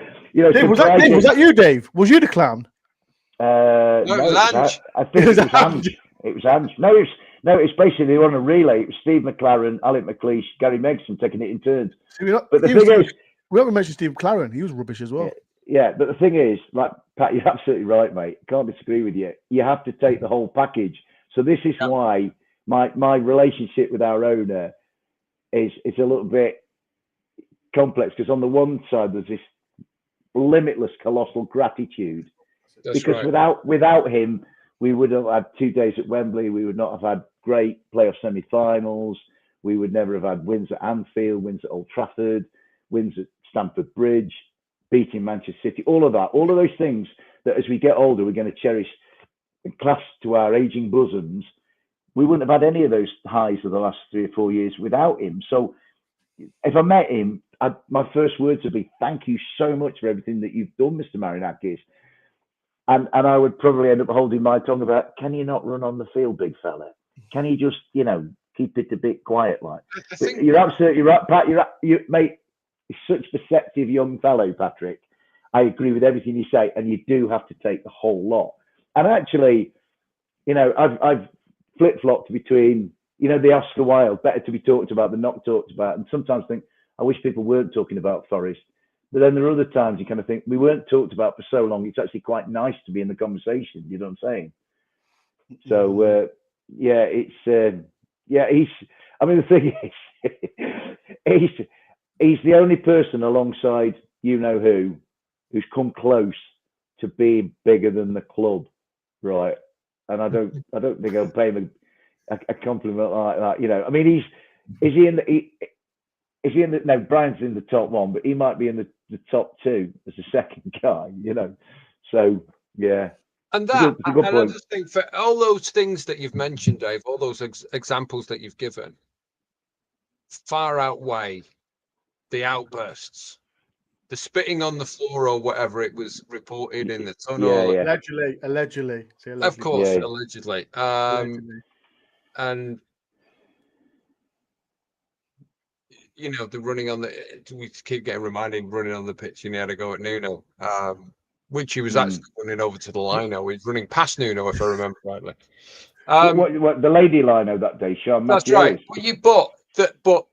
S1: Dave, was that you, Dave? Was you the clown?
S2: No, it was Ange.
S3: I think it was Ange. It was Ange. No, it's basically on a relay. It was Steve McLaren, Alec McLeish, Gary Megson taking it in turns. But the thing is,
S1: we haven't mentioned Steve McLaren. He was rubbish as well.
S3: Yeah, but the thing is, like Pat, you're absolutely right, mate. Can't disagree with you. You have to take the whole package. So this is why my relationship with our owner is a little bit complex, because on the one side there's this limitless, colossal gratitude.
S2: That's
S3: because
S2: right.
S3: without him, we would have had 2 days at Wembley. We would not have had great playoff semi-finals. We would never have had wins at Anfield, wins at Old Trafford, wins at Stamford Bridge, beating Manchester City, all of that, all of those things that as we get older, we're going to cherish and clasp to our aging bosoms. We wouldn't have had any of those highs of the last 3 or 4 years without him. So if I met him, my first words would be, thank you so much for everything that you've done, Mr. Marinakis. And I would probably end up holding my tongue about, can you not run on the field, big fella? Can you just, keep it a bit quiet like? You're absolutely right, Pat. You mate, he's such a perceptive young fellow, Patrick. I agree with everything you say, and you do have to take the whole lot. And actually, I've flip-flopped between, the Oscar Wilde, better to be talked about than not talked about. And sometimes think, I wish people weren't talking about Forest. But then there are other times you kind of think, we weren't talked about for so long, it's actually quite nice to be in the conversation. You know what I'm saying? So, the thing is, he's the only person alongside who's come close to being bigger than the club, right? And I don't think I'll pay him a compliment like that. I mean, is he in the no, Brian's in the top one, but he might be in the top two as a second guy, So yeah.
S2: And I just think for all those things that you've mentioned, Dave, all those examples that you've given, far outweigh the outbursts, the spitting on the floor or whatever it was reported in the tunnel.
S1: Yeah. Allegedly.
S2: Of course, allegedly. And the running on we keep getting reminded running on the pitch, and he had a go at Nuno, which he was actually running over to the lino. He's running past Nuno, if I remember rightly.
S3: What the lady lino that day, Sean?
S2: That's right. But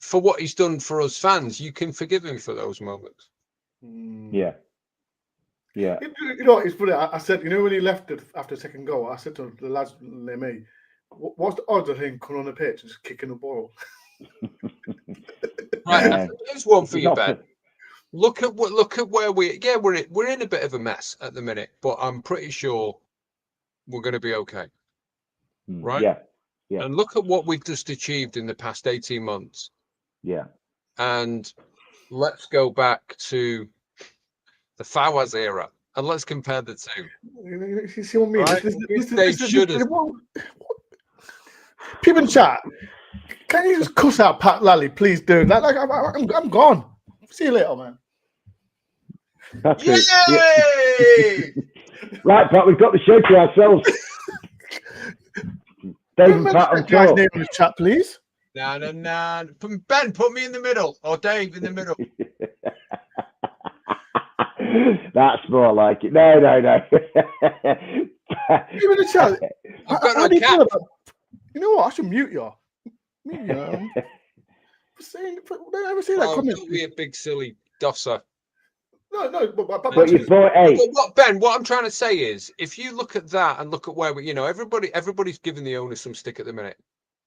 S2: for what he's done for us fans, you can forgive him for those moments.
S3: Yeah.
S1: It's funny. I said, when he left after the second goal, I said to the lads near me, what's the odds of him coming on the pitch and just kicking the ball?
S2: Right, here's one for you, Ben. look at where we're in a bit of a mess at the minute, but I'm pretty sure we're going to be okay, right?
S3: Yeah.
S2: And look at what we've just achieved in the past 18 months.
S3: Yeah.
S2: And let's go back to the Fawaz era and let's compare the two.
S1: You see what I mean?
S2: Right?
S1: People in chat, can you just cuss out Pat Lally, please, dude? I'm gone. See you later, man.
S3: Patrick,
S2: Yay!
S3: Right, Pat, we've got the show to ourselves. Dave and Pat on
S1: guy's
S3: tour.
S1: name in the chat, please.
S2: No. Ben, put me in the middle, or Dave in the middle.
S3: That's more like it. No.
S1: Even in the chat.
S2: I've got
S1: How
S2: no
S1: do you
S2: cap.
S1: feel about? You know what? I should mute you. Mute you. Don't ever say that comment.
S2: Don't be a big silly dosser.
S1: No,
S3: but your boy, hey.
S2: But what I'm trying to say is, if you look at that and look at where we, everybody's giving the owner some stick at the minute.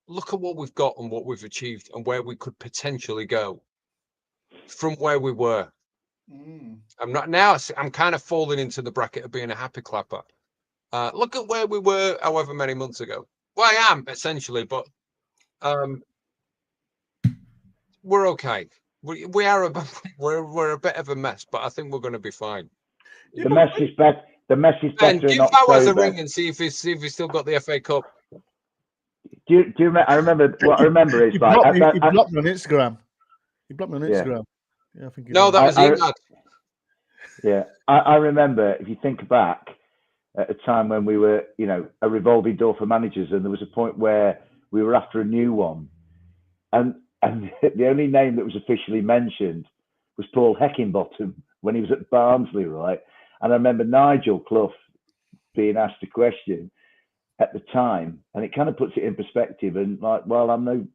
S2: Look at what we've got and what we've achieved and where we could potentially go from where we were. I'm kind of falling into the bracket of being a happy clapper. Look at where we were however many months ago. Well, I am essentially, but we're okay. We're a bit of a mess, but I think we're going to be fine.
S3: The mess is better. The mess is better.
S2: Give Fawaz a ring and see if he's still got the FA Cup.
S3: Do you remember? I remember is
S1: he blocked me on Instagram. He blocked me on Instagram. Yeah, I think.
S2: No, that was Emad.
S3: Yeah, I remember. If you think back, at a time when we were, a revolving door for managers, and there was a point where we were after a new one, and the only name that was officially mentioned was Paul Heckingbottom when he was at Barnsley, right? And I remember Nigel Clough being asked a question at the time, and it kind of puts it in perspective. And like, well, I'm no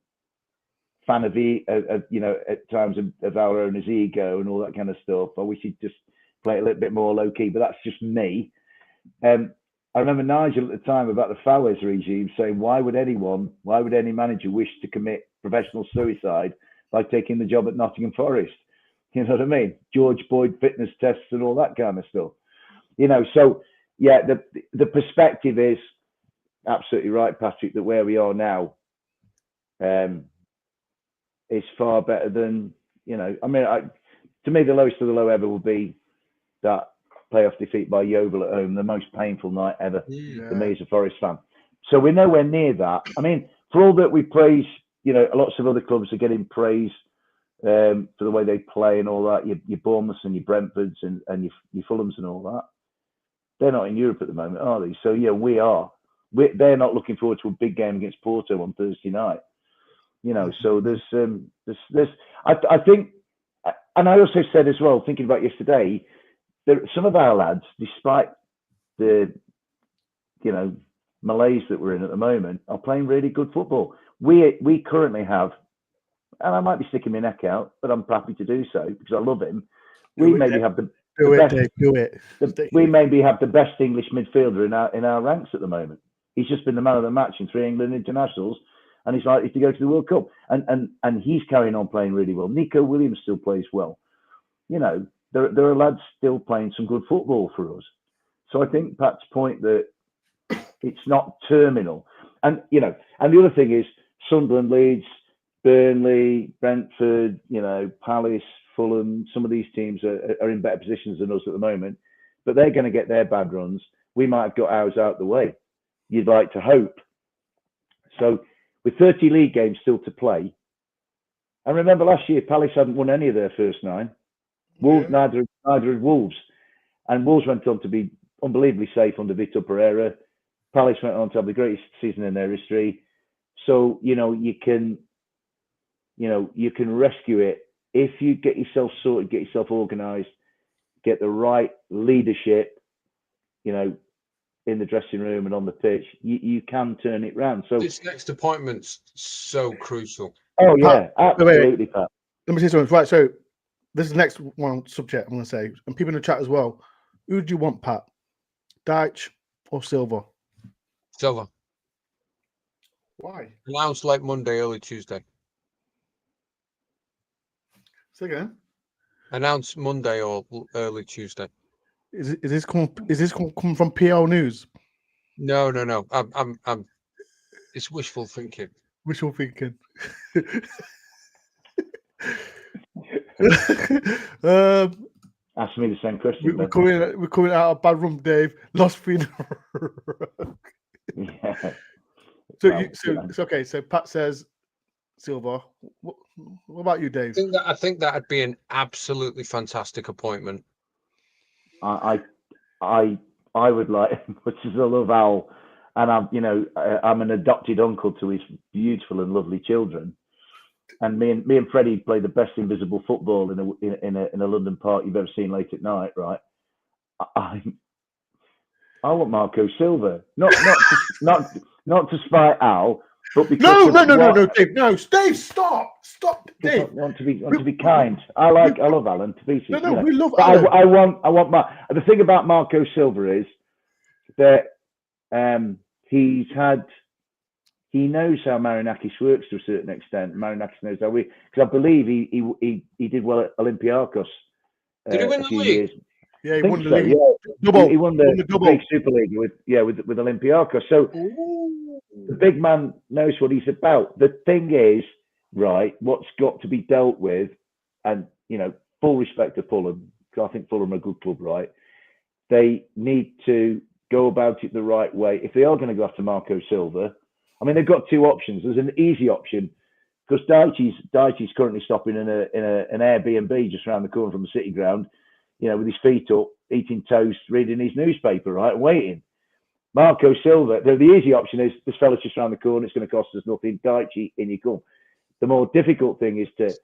S3: fan of at times of our owner's ego and all that kind of stuff. I wish he'd just play it a little bit more low key, but that's just me. I remember Nigel at the time about the Fawaz regime saying, why would any manager wish to commit professional suicide by taking the job at Nottingham Forest? You know what I mean? George Boyd fitness tests and all that kind of stuff. So yeah, the perspective is absolutely right, Patrick, that where we are now is far better than, to me, the lowest of the low ever will be that playoff defeat by Yeovil at home, the most painful night ever for me as a Forest fan. So we're nowhere near that. I mean, for all that we praise, lots of other clubs are getting praise for the way they play and all that. Your Bournemouths and your Brentfords and your Fulhams and all that. They're not in Europe at the moment, are they? So yeah, we are. They're not looking forward to a big game against Porto on Thursday night. So there's I think, and I also said as well, thinking about yesterday, some of our lads, despite the malaise that we're in at the moment, are playing really good football. We currently have, and I might be sticking my neck out, but I'm happy to do so because I love him. We maybe have the best English midfielder in our ranks at the moment. He's just been the man of the match in 3 England internationals, and he's likely to go to the World Cup. And he's carrying on playing really well. Nico Williams still plays well. There are lads still playing some good football for us. So I think Pat's point that it's not terminal. And the other thing is Sunderland, Leeds, Burnley, Brentford, Palace, Fulham, some of these teams are in better positions than us at the moment, but they're going to get their bad runs. We might have got ours out the way. You'd like to hope. So with 30 league games still to play, and remember last year Palace hadn't won any of their first 9. Wolves, neither had Wolves, and Wolves went on to be unbelievably safe under Vitor Pereira. Palace went on to have the greatest season in their history. So you can rescue it if you get yourself sorted, get yourself organised, get the right leadership, in the dressing room and on the pitch. You can turn it round. So
S2: this next appointment's so crucial.
S3: Oh yeah, absolutely, Pat.
S1: Let me say something. Right, so this is the next one subject I'm going to say, and people in the chat as well. Who do you want, Pat? Dyche or Silva?
S2: Silva.
S1: Why?
S2: Announced late Monday, early Tuesday.
S1: Say again.
S2: Announced Monday or early Tuesday.
S1: Is this coming from PL News?
S2: No. I'm. It's wishful thinking.
S1: Wishful thinking.
S3: Ask me the same question.
S1: We're coming out of bad rum, Dave. Lost feeling.
S3: Yeah.
S1: It's okay. So Pat says, Silva. What about you, Dave?
S2: I think that'd be an absolutely fantastic appointment.
S3: I would like, much as I love Al, and I'm an adopted uncle to his beautiful and lovely children. And me and Freddie play the best invisible football in a London park you've ever seen late at night, right? I want Marco Silva, not to spite Al, but because
S1: no, Dave, no, Dave, stop, Dave.
S3: I want to be kind. I love Alan to pieces.
S1: No, we love Alan.
S3: I want the thing about Marco Silva is that he knows how Marinakis works to a certain extent. Marinakis knows how because I believe he did well at Olympiacos.
S2: Did he win the league?
S3: Years.
S1: Yeah, he won the league.
S3: Yeah. He won the big Super League with Olympiacos. So the big man knows what he's about. The thing is, right, what's got to be dealt with, and full respect to Fulham, because I think Fulham are a good club, right? They need to go about it the right way. If they are going to go after Marco Silva, I mean, they've got two options. There's an easy option because Dyche's currently stopping in an Airbnb just around the corner from the City Ground, with his feet up, eating toast, reading his newspaper, right, waiting. Marco Silva, the easy option is this fella's just around the corner. It's going to cost us nothing. Dyche, in you come. The more difficult thing is to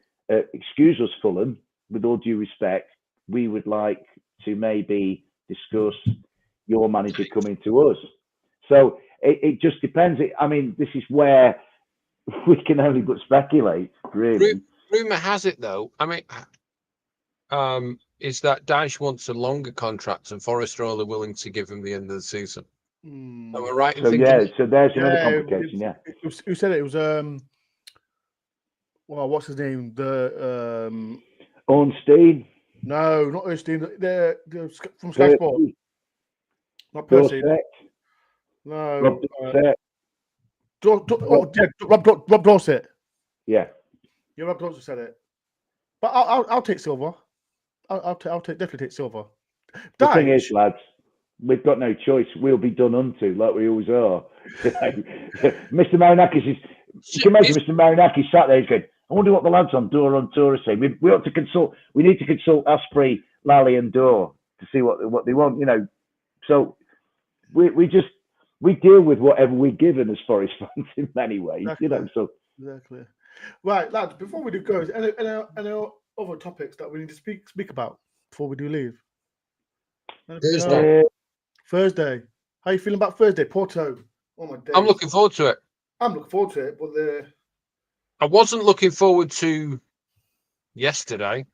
S3: excuse us, Fulham, with all due respect. We would like to maybe discuss your manager coming to us. So it just depends. I mean, this is where we can only but speculate, really.
S2: Rumour has it, though, I mean, is that Dyche wants a longer contract and Forest are only willing to give him the end of the season. Am I right in thinking?
S3: Yeah, so there's another complication,
S1: Who said it? It was, what's his name?
S3: Ornstein?
S1: No, not Ornstein. They're from Sky Sport. Not Percy. No. Rob Dorset.
S3: Yeah.
S1: Yeah, Rob Dorset said it. But I'll take Silva. I'll definitely take Silva.
S3: The thing is, lads, we've got no choice. We'll be done unto, like we always are. Mr. Marinakis is. You can imagine Mr. Marinakis sat there. He's going, I wonder what the lads on DoreOntour are saying. We ought to consult. We need to consult Asprey, Lally, and Dore to see what they want. So we deal with whatever we're given as Forest fans in many ways.
S1: Exactly. Right, lads. Before we do go, any other topics that we need to speak about before we do leave? Thursday. How you feeling about Thursday, Porto? Oh my days.
S2: I'm looking forward to it.
S1: I'm looking forward to it, but
S2: I wasn't looking forward to yesterday,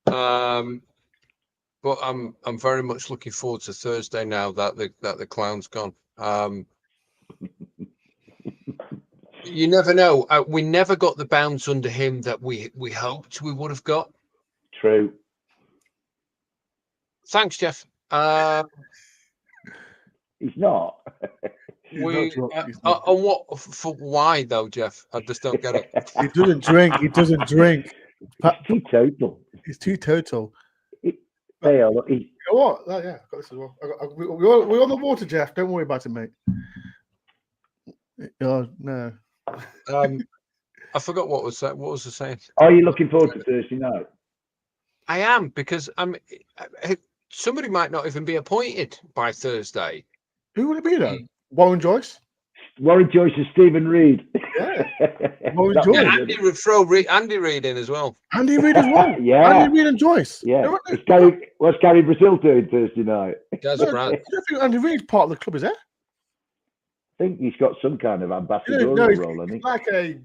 S2: but I'm very much looking forward to Thursday now that the clown's gone. You never know. We never got the bounce under him that we hoped we would have got.
S3: True.
S2: Thanks, Jeff.
S3: He's not.
S2: Why though, Jeff? I just don't get it.
S1: He doesn't drink.
S3: He's teetotal.
S1: He's teetotal.
S3: You know
S1: what? Yeah, I got this as well. We're on the water, Jeff. Don't worry about it, mate. Oh, no.
S2: I forgot what was the saying.
S3: Are you looking forward to Thursday night?
S2: I am, because somebody might not even be appointed by Thursday.
S1: Who would it be though? Warren Joyce?
S3: Warren Joyce and Stephen Reid.
S1: Yeah. Warren Joyce.
S2: Yeah, Andy would throw Andy Reid in as well.
S1: Andy Reid as well.
S3: Yeah.
S1: Andy Reid and Joyce.
S3: Yeah. What's Gary Brazil doing Thursday night?
S1: I don't think Andy Reid's part of the club, is it?
S3: I think he's got some kind of ambassadorial role, hasn't he?
S1: Like a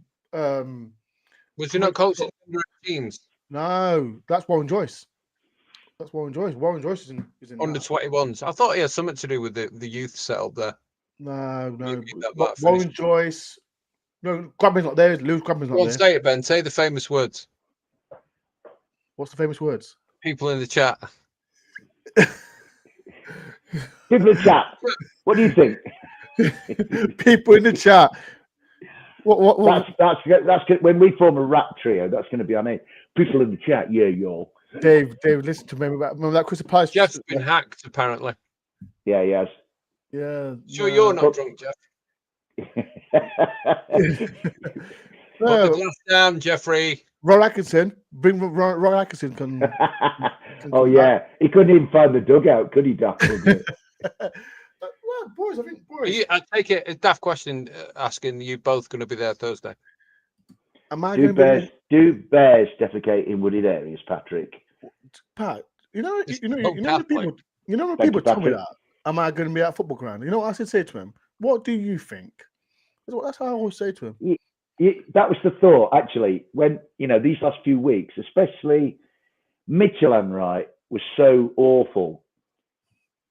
S2: was he not coaching under teams?
S1: No, that's Warren Joyce. Warren Joyce is in
S2: under 21s. I thought he had something to do with the youth set up there.
S1: No. Warren Joyce. No, Grabman's not there. Lewis Grabman's not there.
S2: Say it, Ben. Say the famous words.
S1: What's the famous words?
S2: People in the chat.
S3: People in the chat. What do you think?
S1: People in the chat. What?
S3: That's when we form a rap trio. That's going to be our name. People in the chat. Yeah, y'all.
S1: Dave, listen to me. Remember that Crystal Palace?
S2: Jeff's been hacked, apparently.
S3: Yeah, he has.
S1: Yeah.
S2: Sure, you're not drunk, Jeff. Put the glass down, Jeffrey.
S1: Roy Atkinson. Bring Roy Atkinson. Can
S3: oh, yeah. Back. He couldn't even find the dugout, could he, Daft?
S1: Well, boys, I think, boys.
S2: I take it, a daft question asking, are you both going to be there Thursday?
S1: Am I going to be?
S3: Do bears defecate in wooded areas, Patrick?
S1: Pat, you know when people tell me that, am I going to be at a football ground? You know what I should say to him? What do you think? That's how I always say to him.
S3: That was the thought, actually, when, these last few weeks, especially Midtjylland, right, was so awful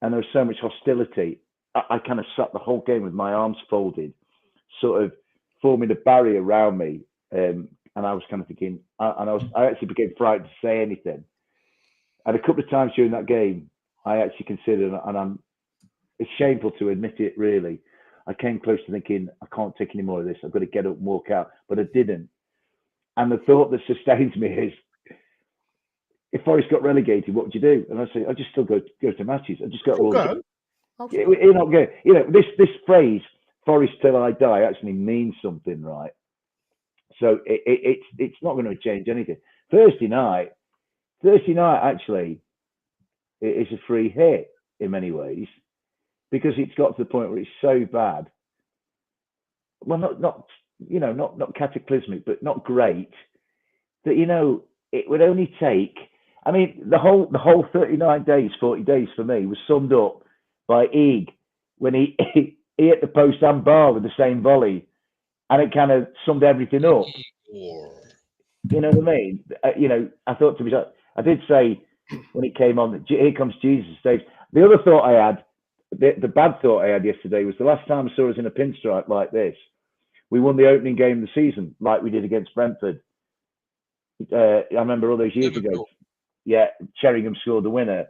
S3: and there was so much hostility. I kind of sat the whole game with my arms folded, sort of forming a barrier around me. And I was kind of thinking, I actually became frightened to say anything. And a couple of times during that game, I actually considered, and it's shameful to admit it, really, I came close to thinking, I can't take any more of this. I've got to get up and walk out. But I didn't. And the thought that sustains me is, if Forest got relegated, what would you do? And I say, I just still go to matches. I just got to
S1: go.
S3: You're not going. This phrase, Forest till I die, actually means something, right? So it's not going to change anything. Thursday night actually is a free hit in many ways, because it's got to the point where it's so bad. Well, not cataclysmic, but not great. That it would only take. I mean, the whole 39 days, 40 days for me was summed up by Eeg when he hit the post and bar with the same volley, and it kind of summed everything up. You know what I mean? I thought to myself, I did say when it came on, here comes Jesus stage. The other thought I had, the bad thought I had yesterday, was the last time I saw us in a pinstripe like this, we won the opening game of the season like we did against Brentford. I remember all those years ago. Yeah, Sheringham scored the winner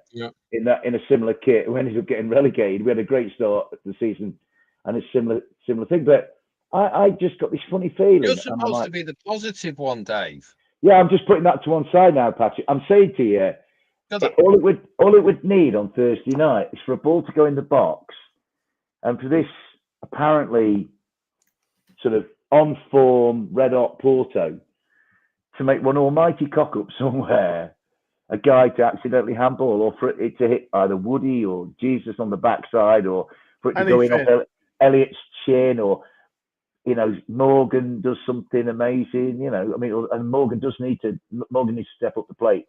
S3: in a similar kit. We ended up getting relegated. We had a great start to the season, and it's similar thing. But I just got this funny feeling.
S2: You're supposed to be the positive one, Dave.
S3: Yeah, I'm just putting that to one side now, Patrick. I'm saying to you, all it would need on Thursday night is for a ball to go in the box, and for this apparently sort of on form red hot Porto to make one almighty cock up somewhere, a guy to accidentally handball, or for it to hit either Woody or Jesus on the backside, or for it to go in off Elliott's chin, or Morgan does something amazing. And Morgan needs to step up the plate.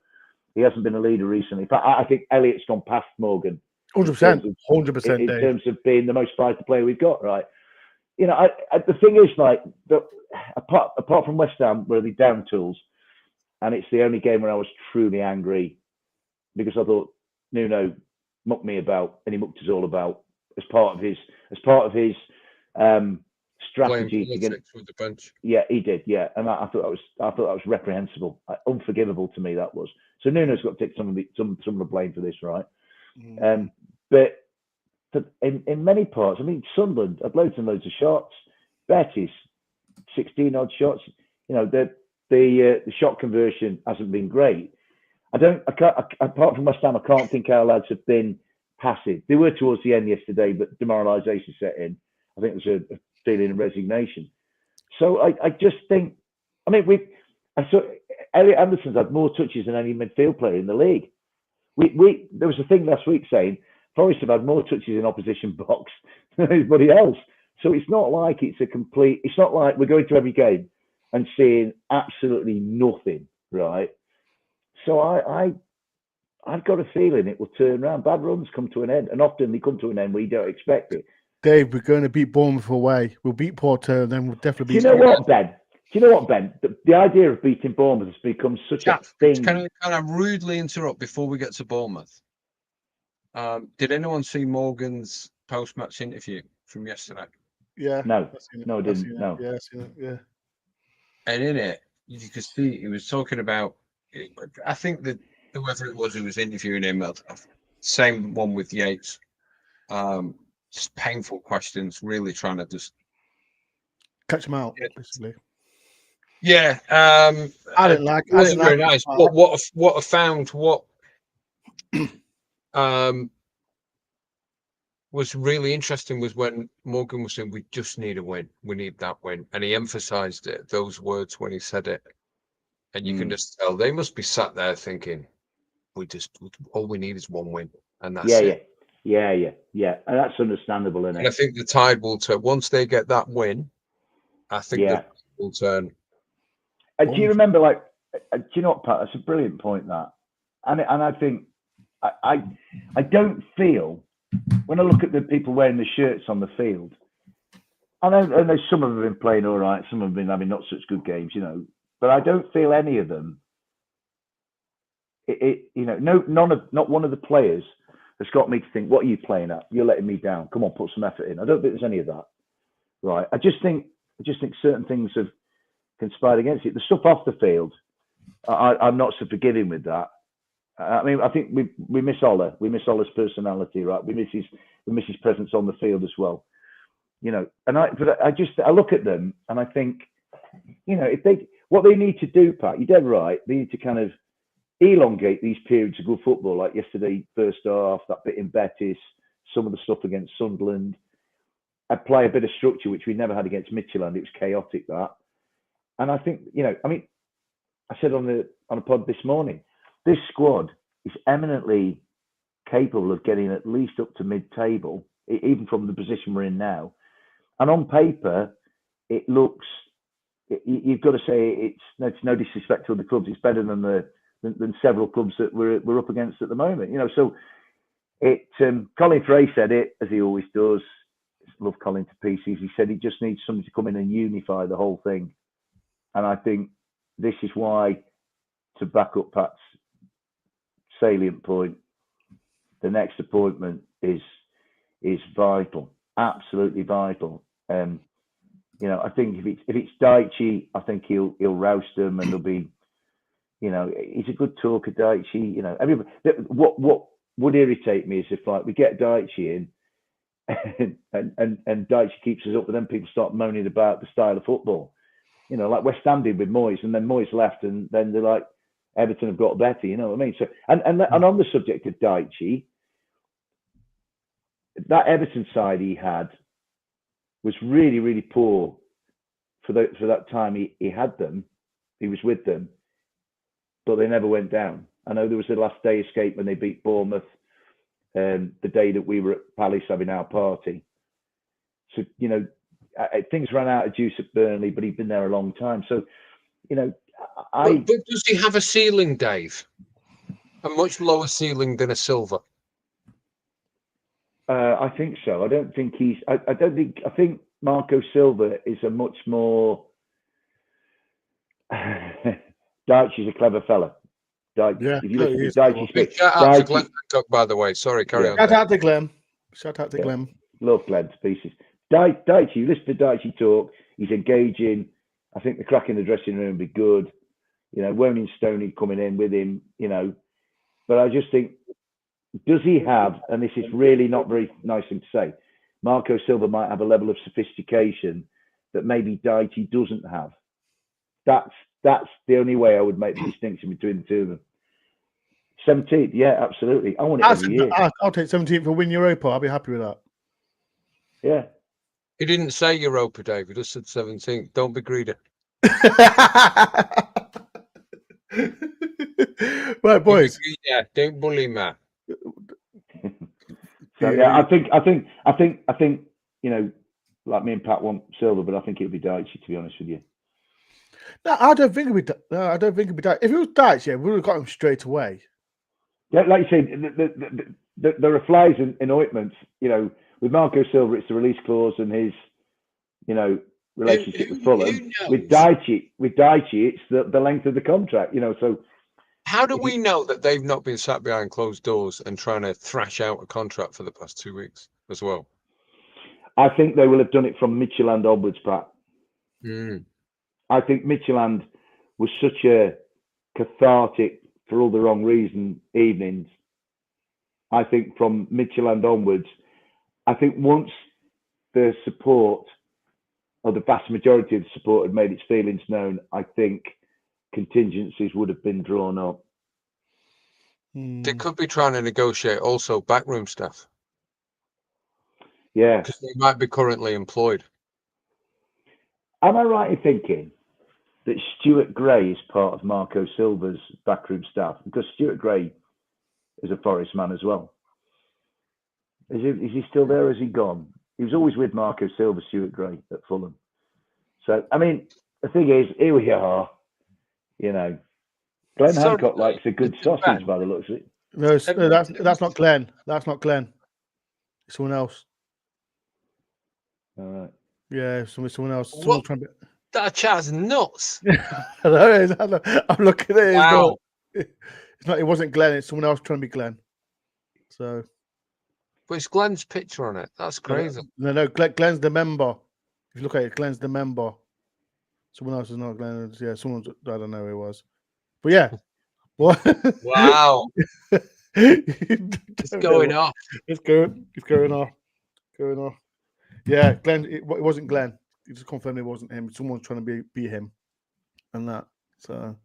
S3: He hasn't been a leader recently. But I think Elliott's gone past Morgan.
S1: 100%. 100%.
S3: In terms of being the most vital player we've got, right? The thing is, apart from West Ham, where they down tools, and it's the only game where I was truly angry, because I thought Nuno mucked me about, and he mucked us all about as part of his strategy
S2: with the bench.
S3: Yeah, he did. Yeah, and I thought that was reprehensible, unforgivable to me. That was. So Nuno's got to take some of the blame for this, right? But in many parts, I mean, Sunderland had loads and loads of shots. Betis, 16 odd shots. The shot conversion hasn't been great. Apart from West Ham, I can't think our lads have been passive. They were towards the end yesterday, but demoralisation set in. I think it was a feeling of resignation. So I just think, I saw Elliot Anderson's had more touches than any midfield player in the league. There was a thing last week saying Forest have had more touches in opposition box than anybody else. So it's not like it's not like we're going to every game and seeing absolutely nothing, right? So I've got a feeling it will turn around. Bad runs come to an end, and often they come to an end where you don't expect it.
S1: Dave, we're going to beat Bournemouth away. We'll beat Porto, and then we'll definitely beat.
S3: Do you know what, Ben? The idea of beating Bournemouth has become such a thing.
S2: Can I rudely interrupt before we get to Bournemouth? Did anyone see Morgan's post-match interview from yesterday?
S1: Yeah.
S3: No, I didn't. No.
S1: Yeah, I seen it. Yeah.
S2: And in it, you could see he was talking about. I think that whoever it was who was interviewing him. Same one with Yates. Just painful questions, really trying to just
S1: catch him out, basically.
S2: Yeah,
S1: I didn't like.
S2: It wasn't very nice. But what I found was really interesting was when Morgan was saying, "We just need a win. We need that win," and he emphasised it. Those words when he said it, and you can just tell they must be sat there thinking, all we need is one win, and that's it.
S3: Yeah, and that's understandable, isn't it?
S2: And I think the tide will turn once they get that win. I think the tide will turn.
S3: Do you remember, do you know what, Pat? That's a brilliant point, that, and I think I don't feel, when I look at the people wearing the shirts on the field, I know some of them have been playing all right, some have been having not such good games, but I don't feel any of them. Not one of the players has got me to think, what are you playing at? You're letting me down. Come on, put some effort in. I don't think there's any of that, right? I just think certain things have conspired against it. The stuff off the field, I'm not so forgiving with that. I mean, I think we miss Ola. We miss Ola's personality, right? We miss his presence on the field as well. And I look at them and I think, what they need to do, Pat, you're dead right. They need to kind of elongate these periods of good football, like yesterday, first half, that bit in Betis, some of the stuff against Sunderland. Apply a bit of structure, which we never had against Midtjylland. It was chaotic, that. And I think, I said on a pod this morning, this squad is eminently capable of getting at least up to mid-table, even from the position we're in now. And on paper, it looks, you've got to say, it's no disrespect to other clubs, it's better than several clubs that we're up against at the moment. So Colin Frey said it, as he always does. Love Colin to pieces. He said he just needs somebody to come in and unify the whole thing. And I think this is why, to back up Pat's salient point, the next appointment is vital, absolutely vital. I think if it's Dyche, I think he'll roust them, and there'll be, he's a good talker, Dyche. Everybody. What would irritate me is if we get Dyche in, and Dyche keeps us up, but then people start moaning about the style of football. Like West Ham did with Moyes, and then Moyes left, and then they're like, Everton have got better, you know what I mean? So, and on the subject of Dyche, that Everton side he had was really, really poor for that time he had them. He was with them, but they never went down. I know there was a last day escape when they beat Bournemouth, the day that we were at Palace having our party. So, things ran out of juice at Burnley, but he'd been there a long time. So,
S2: But does he have a ceiling, Dave? A much lower ceiling than a Silva?
S3: I think so. I think Marco Silva is a much more. Dyche is a clever fella. Dyche,
S1: yeah,
S3: if you listen to
S2: Dyche, shout out to Glenn Hancock, by the way. Sorry, carry on.
S1: Shout out to Glenn. Shout out to Glenn.
S3: Love Glenn to pieces. Dyche, you listen to Dyche talk. He's engaging. I think the crack in the dressing room would be good. Won't Stoney coming in with him. But I just think, does he have? And this is really not very nice thing to say. Marco Silva might have a level of sophistication that maybe Dyche doesn't have. That's the only way I would make the distinction between the two of them. 17th, yeah, absolutely. I want it every year.
S1: I'll take 17th for win Europa. I'll be happy with that.
S3: Yeah.
S2: He didn't say Europa, Dave. He just said 17th. Don't be greedy.
S1: Right, boys.
S2: Yeah, don't bully me.
S3: So yeah, I think like me and Pat want Silva, but I think it would be Dyche, to be honest with you.
S1: No, I don't think it'd be. No, I don't think it'd be Dyche. If it was Dyche, yeah, we would have got him straight away.
S3: Yeah, like you say, there are flies in ointments. With Marco Silva, it's the release clause and his, relationship with Fulham. With Dyche, it's the length of the contract. So
S2: how do we know that they've not been sat behind closed doors and trying to thrash out a contract for the past 2 weeks as well?
S3: I think they will have done it from Midtjylland onwards, Pat. I think Midtjylland was such a cathartic for all the wrong reason evenings. I think from Midtjylland onwards, I think once the support, or the vast majority of the support, had made its feelings known, I think contingencies would have been drawn up.
S2: They could be trying to negotiate also backroom stuff.
S3: Yeah.
S2: Because they might be currently employed.
S3: Am I right in thinking that Stuart Gray is part of Marco Silva's backroom staff? Because Stuart Gray is a Forest man as well. Is he still there? Or has he gone? He was always with Marco Silva, Stuart Gray, at Fulham. So, I mean, the thing is, here we are. You know, Glenn Hancock likes a good sausage by the looks of it.
S1: No, that's not Glenn. That's not Glenn. It's someone else.
S3: All right.
S1: Yeah, someone else.
S2: What? That chat's nuts.
S1: I'm looking at it.
S2: Wow.
S1: It's not. It wasn't Glenn. It's someone else trying to be Glenn. So.
S2: But it's Glenn's picture on it. That's crazy.
S1: No. Glenn's the member. If you look at it, Glenn's the member. Someone else is not Glenn. Yeah, someone's. I don't know who it was. But yeah. What?
S2: Wow. It's going off.
S1: It's going off. Going off. Yeah, Glenn. It wasn't Glenn. He just confirmed it wasn't him. Someone's trying to be him, and that. So,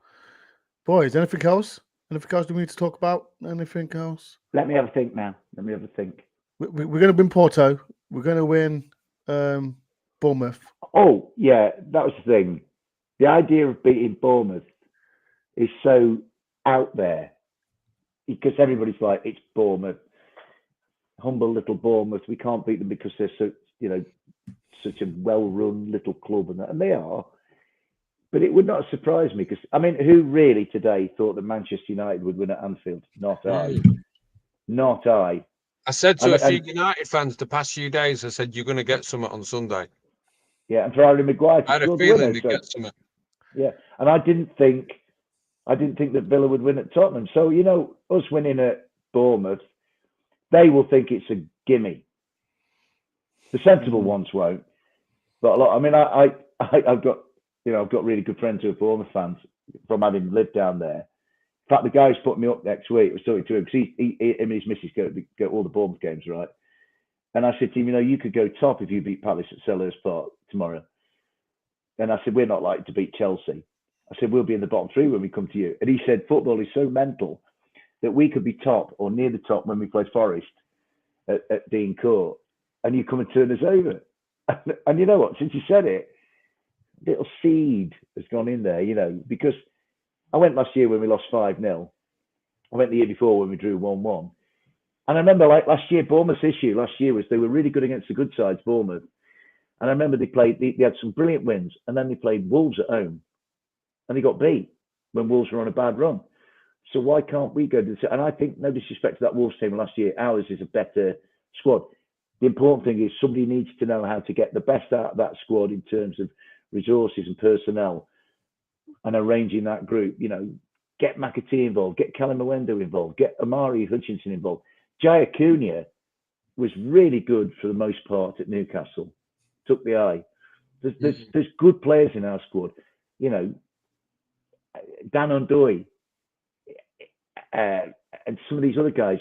S1: boys, anything else? Anything else do we need to talk about? Anything else?
S3: Let me have a think now. Let me have a think.
S1: We're going to win Porto. We're going to win Bournemouth.
S3: Oh, yeah, that was the thing. The idea of beating Bournemouth is so out there because everybody's like, it's Bournemouth. Humble little Bournemouth. We can't beat them because they're so, such a well-run little club, and they are. But it would not surprise me because, I mean, who really today thought that Manchester United would win at Anfield? Not I. Not I.
S2: I said to a few United fans the past few days, I said, you're going to get something on Sunday.
S3: Yeah, and for Harry Maguire,
S2: I had a feeling to get something.
S3: Yeah, and I didn't think that Villa would win at Tottenham. So, us winning at Bournemouth, they will think it's a gimme. The sensible ones won't. But a lot. I mean, I've got really good friends who are Bournemouth fans from having lived down there. In fact, the guy who's putting me up next week, I was talking to him because him and his missus go all the Bournemouth games, right? And I said to him, you could go top if you beat Palace at Selhurst Park tomorrow. And I said, we're not likely to beat Chelsea. I said, we'll be in the bottom three when we come to you. And he said, football is so mental that we could be top or near the top when we play Forest at Dean Court, and you come and turn us over. And you know what? Since you said it, little seed has gone in there, because I went last year when we lost 5-0. I went the year before when we drew 1-1. And I remember, like last year, Bournemouth's issue last year was they were really good against the good sides, Bournemouth. And I remember they had some brilliant wins, and then they played Wolves at home, and they got beat when Wolves were on a bad run. So why can't we go to the... And I think, no disrespect to that Wolves team last year, ours is a better squad. The important thing is somebody needs to know how to get the best out of that squad in terms of resources and personnel and arranging that group. Get McAtee involved, get Callum Mwendo involved, get Amari Hutchinson involved. Jaya Cunha was really good for the most part at Newcastle. Took the eye. There's good players in our squad. Dan Ondoy and some of these other guys,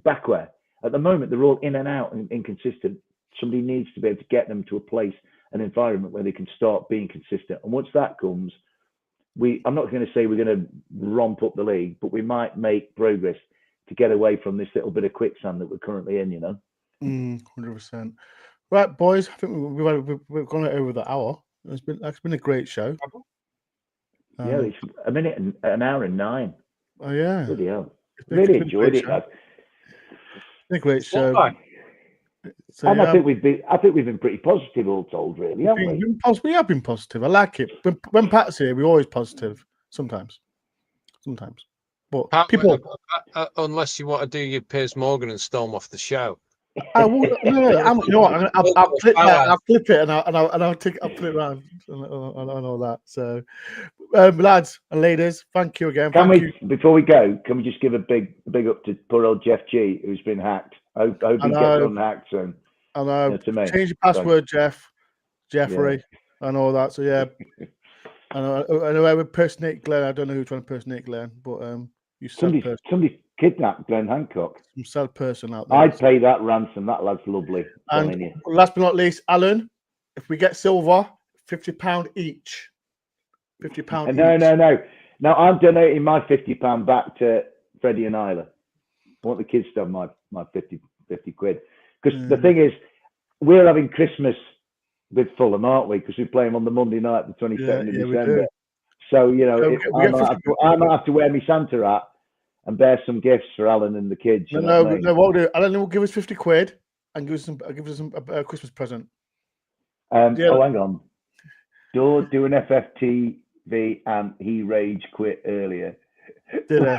S3: Bakwa. At the moment, they're all in and out and inconsistent. Somebody needs to be able to get them to a place, an environment where they can start being consistent. And once that comes, I'm not going to say we're going to romp up the league, but we might make progress to get away from this little bit of quicksand that we're currently in,
S1: 100%. Right, boys, I think we've gone over the hour. That's been a great show.
S3: Yeah, it's a minute and an hour and 9.
S1: Oh, yeah.
S3: Bloody hell. Really enjoyed it, lad.
S1: A great show.
S3: So, and I think we've been pretty positive all told, really, haven't we?
S1: We have been positive. I like it. When Pat's here, we're always positive. Sometimes. But
S2: Pat,
S1: people,
S2: unless you want to do your Piers Morgan and storm off the show.
S1: I will. No. You know what? I'll flip it and I'll put it around and all that. So, lads and ladies, thank you again.
S3: Before we go, can we just give a big up to poor old Jeff G, who's been hacked? I hope he gets unhacked soon.
S1: I know. Change your password, Jeffrey, and all that. So yeah. I know I would impersonate Glenn. I don't know who's trying to impersonate Glenn, but you
S3: somebody kidnapped Glenn Hancock.
S1: Some sad person out there.
S3: I'd pay that ransom. That lad's lovely.
S1: And last but not least, Alan, if we get Silva, £50 each. £50 each.
S3: No. Now I'm donating my £50 back to Freddie and Isla. I want the kids to have my 50 quid. Because the thing is, we're having Christmas with Fulham, aren't we? Because we play them on the Monday night, the 22nd of December. So, you know, I might have to wear my Santa hat and bear some gifts for Alan and the kids.
S1: No, what we'll do, Alan will give us 50 quid and give us a Christmas present.
S3: Oh, hang on. Dore do an FFTV and he rage quit earlier.
S1: Did he?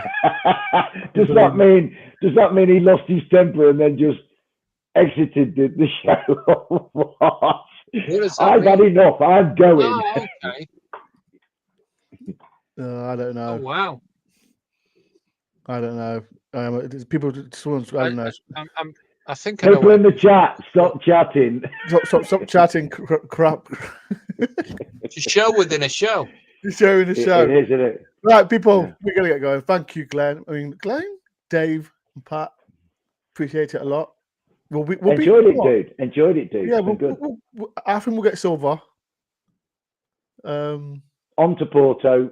S3: Does that mean he lost his temper and then just exited the show? What? I've had enough. I'm going.
S2: Oh, okay.
S1: I don't know.
S2: Oh, wow.
S1: I don't know. People, I don't know.
S2: I think
S3: people in the chat, stop chatting.
S1: Stop chatting crap.
S2: It's a show within a show.
S1: It's a show in a show.
S3: It is, isn't it?
S1: Right, people, we're going to get going. Thank you, Glenn. Glenn, Dave, and Pat. Appreciate it a lot.
S3: Enjoyed it, dude.
S1: Yeah,
S3: good.
S1: I think we'll get Silva.
S3: On to Porto.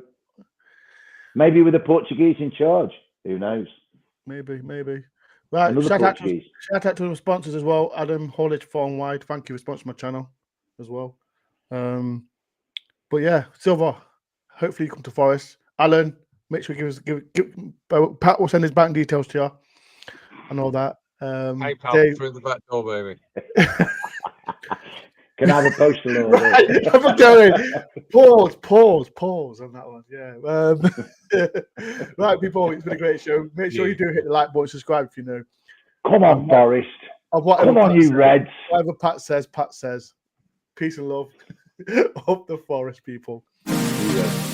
S3: Maybe with a Portuguese in charge. Who knows?
S1: Maybe. Right, shout out to the sponsors as well. Adam, Horlich, Far and Wide. Thank you for sponsoring my channel as well. But yeah, Silva, hopefully you come to Forest. Alan, make sure you give Pat will send his bank details to you and all that.
S2: PayPal
S1: Dave,
S2: through the back door, baby.
S3: Can I have a postal order?
S1: Right, I'm going. Pause on that one. Yeah. Right, people, it's been a great show. Make sure you do hit the like button, subscribe if you know.
S3: Come on, Forest. Come on, you Reds.
S1: Whatever Pat says. Peace and love. Up the Forest, people.
S3: Yeah.